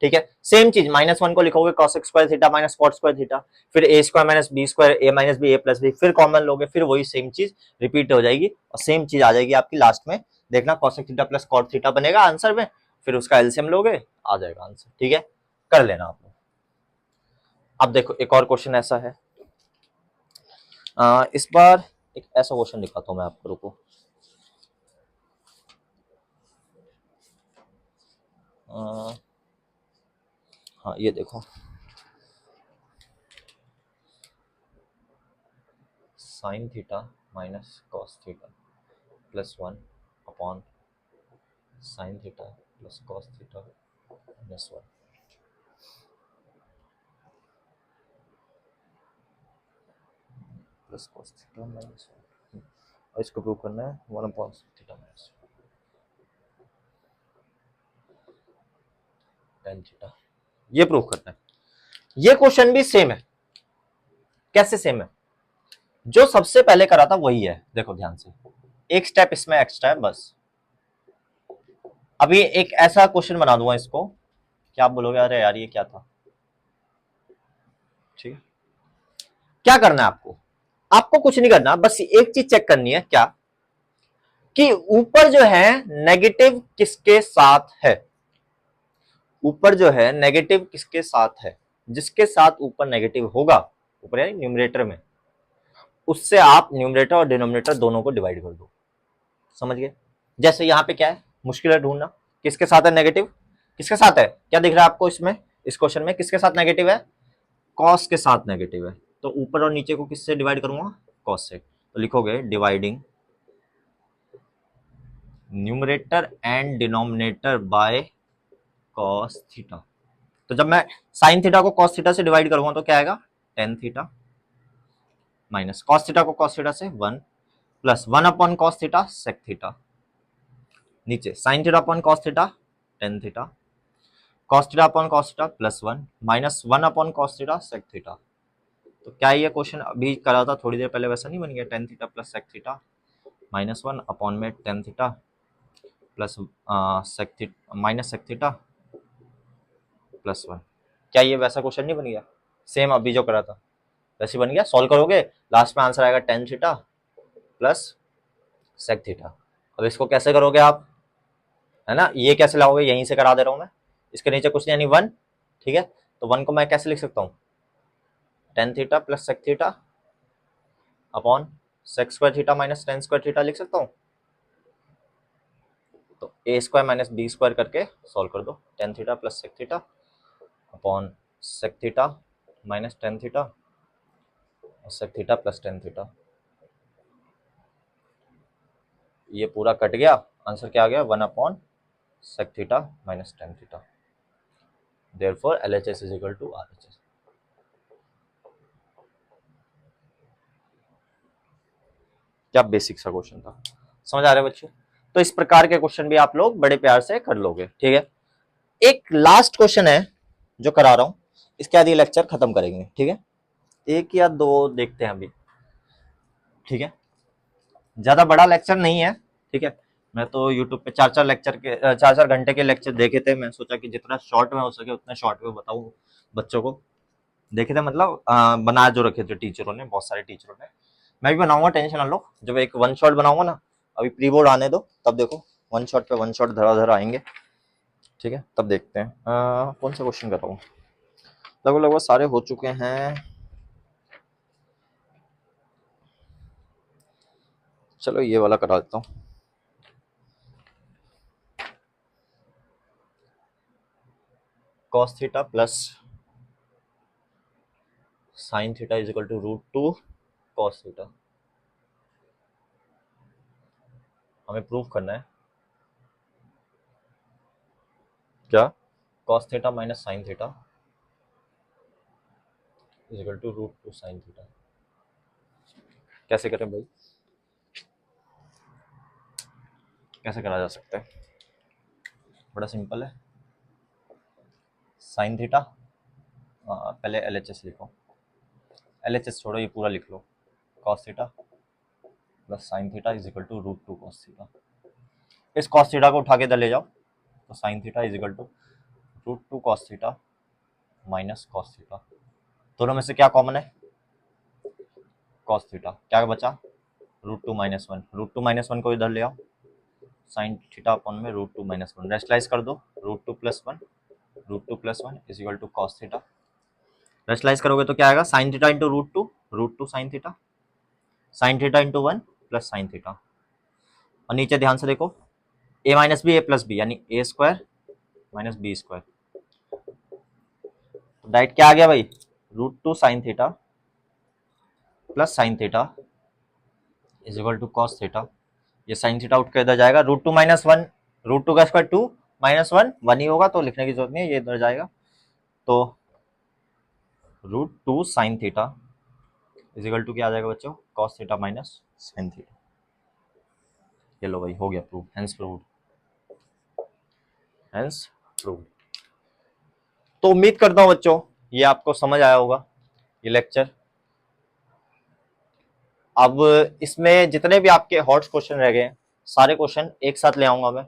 ठीक है। सेम चीज माइनस वन को लिखोगे cosec square theta minus cot square theta, फिर a square minus B square, A minus B, A plus b, फिर कॉमन लोगे, फिर वही सेम चीज रिपीट हो जाएगी और सेम चीज आ जाएगी आपकी लास्ट में, देखना cosec theta plus cot theta बनेगा आंसर में, फिर उसका एलसीएम लोगे आ जाएगा आंसर, ठीक है, कर लेना आप लोग। अब देखो एक और क्वेश्चन ऐसा है, इस बार एक ऐसा क्वेश्चन दिखाता हूं मैं आपको, रुको। हाँ ये देखो, sine theta minus cos theta plus one upon sine theta plus cos theta minus one, plus cos theta minus one, और इसको प्रूव करना है one upon theta minus tan theta, ये प्रूव करना है। ये क्वेश्चन भी सेम है, कैसे सेम है, जो सबसे पहले करा था वही है, देखो ध्यान से, एक स्टेप इसमें एक्स्ट्रा है बस। अभी एक ऐसा क्वेश्चन बना दूंगा इसको, क्या आप बोलोगे अरे यार ये क्या था, ठीक है। क्या करना है आपको, आपको कुछ नहीं करना, बस एक चीज चेक करनी है, क्या कि ऊपर जो है नेगेटिव किसके साथ है, ऊपर जो है नेगेटिव किसके साथ है, जिसके साथ ऊपर नेगेटिव होगा, ऊपर यानी न्यूमरेटर में, उससे आप न्यूमरेटर और डिनोमिनेटर दोनों को डिवाइड कर दो, समझ गए। जैसे यहाँ पे क्या है, मुश्किल है ढूंढना, किसके साथ है नेगेटिव, किसके साथ है, क्या दिख रहा है आपको इसमें, इस क्वेश्चन में किसके साथ नेगेटिव है, कॉस के साथ नेगेटिव है, तो ऊपर और नीचे को किससे डिवाइड करूंगा, कॉस से, तो लिखोगे dividing numerator and denominator by cos theta. तो जब मैं साइन थीटा को कॉस थीटा से डिवाइड करूंगा तो क्या आएगा, tan theta minus cos theta को कॉस थीटा से one plus one upon cos theta sec theta, नीचे sine theta upon cos theta tan theta, cos theta upon cos theta plus one minus one upon cos theta sec theta. तो क्या ये question अभी करा था थोड़ी देर पहले वैसा नहीं बन गया, tan theta plus sec theta minus one upon में tan theta plus sec theta minus sec theta plus one, क्या ये वैसा क्वेश्चन नहीं बन गया, सेम अभी जो करा था वैसे बन गया, सॉल्व करोगे लास्ट में आंसर आएगा tan theta plus sec theta. अब इसको कैसे करोगे आप, है ना, ये कैसे लाओगे, यहीं से करा दे रहा हूं मैं, इसके नीचे कुछ नहीं यानी वन, ठीक है, तो वन को मैं कैसे लिख सकता हूँ, tan theta plus sec theta upon sec square theta minus tan square theta लिख सकता हूँ। तो A square minus B square करके सॉल्व कर दो, tan theta plus sec theta upon sec theta minus tan theta और sec theta plus tan theta. ये पूरा कट गया, आंसर क्या आ गया, one upon sec theta minus tan theta. Therefore LHS is equal to RHS। क्या basic सा question था, समझ आ रहा है बच्चों। तो इस प्रकार के क्वेश्चन भी आप लोग बड़े प्यार से कर लोगे, ठीक है। एक लास्ट क्वेश्चन है जो करा रहा हूं, इसके बाद ये लेक्चर खत्म करेंगे, ठीक है। एक या दो देखते हैं अभी, ठीक है। ज्यादा बड़ा लेक्चर नहीं है, ठीक है। मैं तो यूट्यूब पे चार चार घंटे के लेक्चर देखे थे, मैं सोचा कि जितना शॉर्ट में हो सके उतना शॉर्ट में बताऊं बच्चों को। देखे थे मतलब बना जो रखे थे टीचरों ने, बहुत सारे टीचरों ने। मैं भी बनाऊंगा, टेंशन ना लो। जब एक वन शॉट बनाऊंगा ना, अभी प्री बोर्ड आने दो, तब देखो वन शॉट पे वन शॉट धरा आएंगे, ठीक है। तब देखते हैं कौन सा क्वेश्चन कर रहा हूँ। लगभग लगभग सारे हो चुके हैं। चलो ये वाला करा देता हूँ। cos theta plus sine theta is equal to root two cos theta. हमें प्रूव करना है क्या, cos theta minus sine theta is equal to root two sine theta. कैसे करें भाई, कैसे करा जा सकता है, बड़ा सिंपल है। साइन थीटा, पहले LHS लिखो, LHS छोड़ो, ये पूरा लिख लो। cos theta plus sine theta is equal to root two cos theta. इस cos थीटा को उठा के इधर ले जाओ, तो sine theta is equal to root two cos theta minus cos theta. दोनों में से क्या कॉमन है, cos थीटा। क्या बचा, root two minus one. Root two minus one को इधर ले आओ, साइन थीटा अपॉन में root two minus one, rationalise कर दो, root two plus one, root two plus one is equal to cos theta. Rationalise करोगे तो क्या आएगा, sine theta into root two sine theta, sine theta into one plus sine theta. और नीचे ध्यान से देखो, A minus B A plus B, यानी A square minus B square. तो डायरेक्ट क्या आ गया भाई, root two sine theta plus sine theta is equal to cos theta. ये साइन थीटा उठ के इधर जाएगा, root two minus one, root two का square two minus one one ही होगा, तो लिखने की जरूरत नहीं है, ये इधर जाएगा। तो root two sine theta is equal to क्या आ जाएगा बच्चों, cos theta minus sine theta. ये लो भाई, हो गया prove, hence proved, hence proved. तो उम्मीद करता हूं बच्चों ये आपको समझ आया होगा ये लेक्चर। अब इसमें जितने भी आपके हॉट क्वेश्चन रह गए सारे क्वेश्चन एक साथ ले आऊंगा मैं।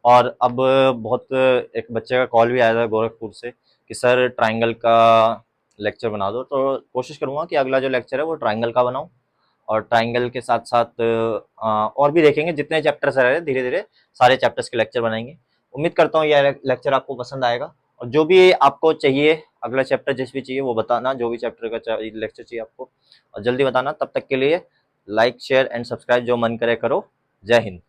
और अब बहुत, एक बच्चे का कॉल भी आया था गोरखपुर से कि सर ट्राइंगल का लेक्चर बना दो, तो कोशिश करूंगा कि अगला जो लेक्चर है वो ट्राइंगल का बनाऊं। और ट्राइंगल के साथ साथ और भी देखेंगे, जितने चैप्टर्स रह रहे धीरे धीरे सारे चैप्टर्स के लेक्चर बनाएंगे। उम्मीद करता हूँ यह लेक्चर आपको पसंद आएगा। और जो भी आपको चाहिए अगला चैप्टर जिस भी चाहिए वो बताना, जो भी चैप्टर का लेक्चर चाहिए आपको, और जल्दी बताना। तब तक के लिए लाइक शेयर एंड सब्सक्राइब जो मन करे करो। जय हिंद।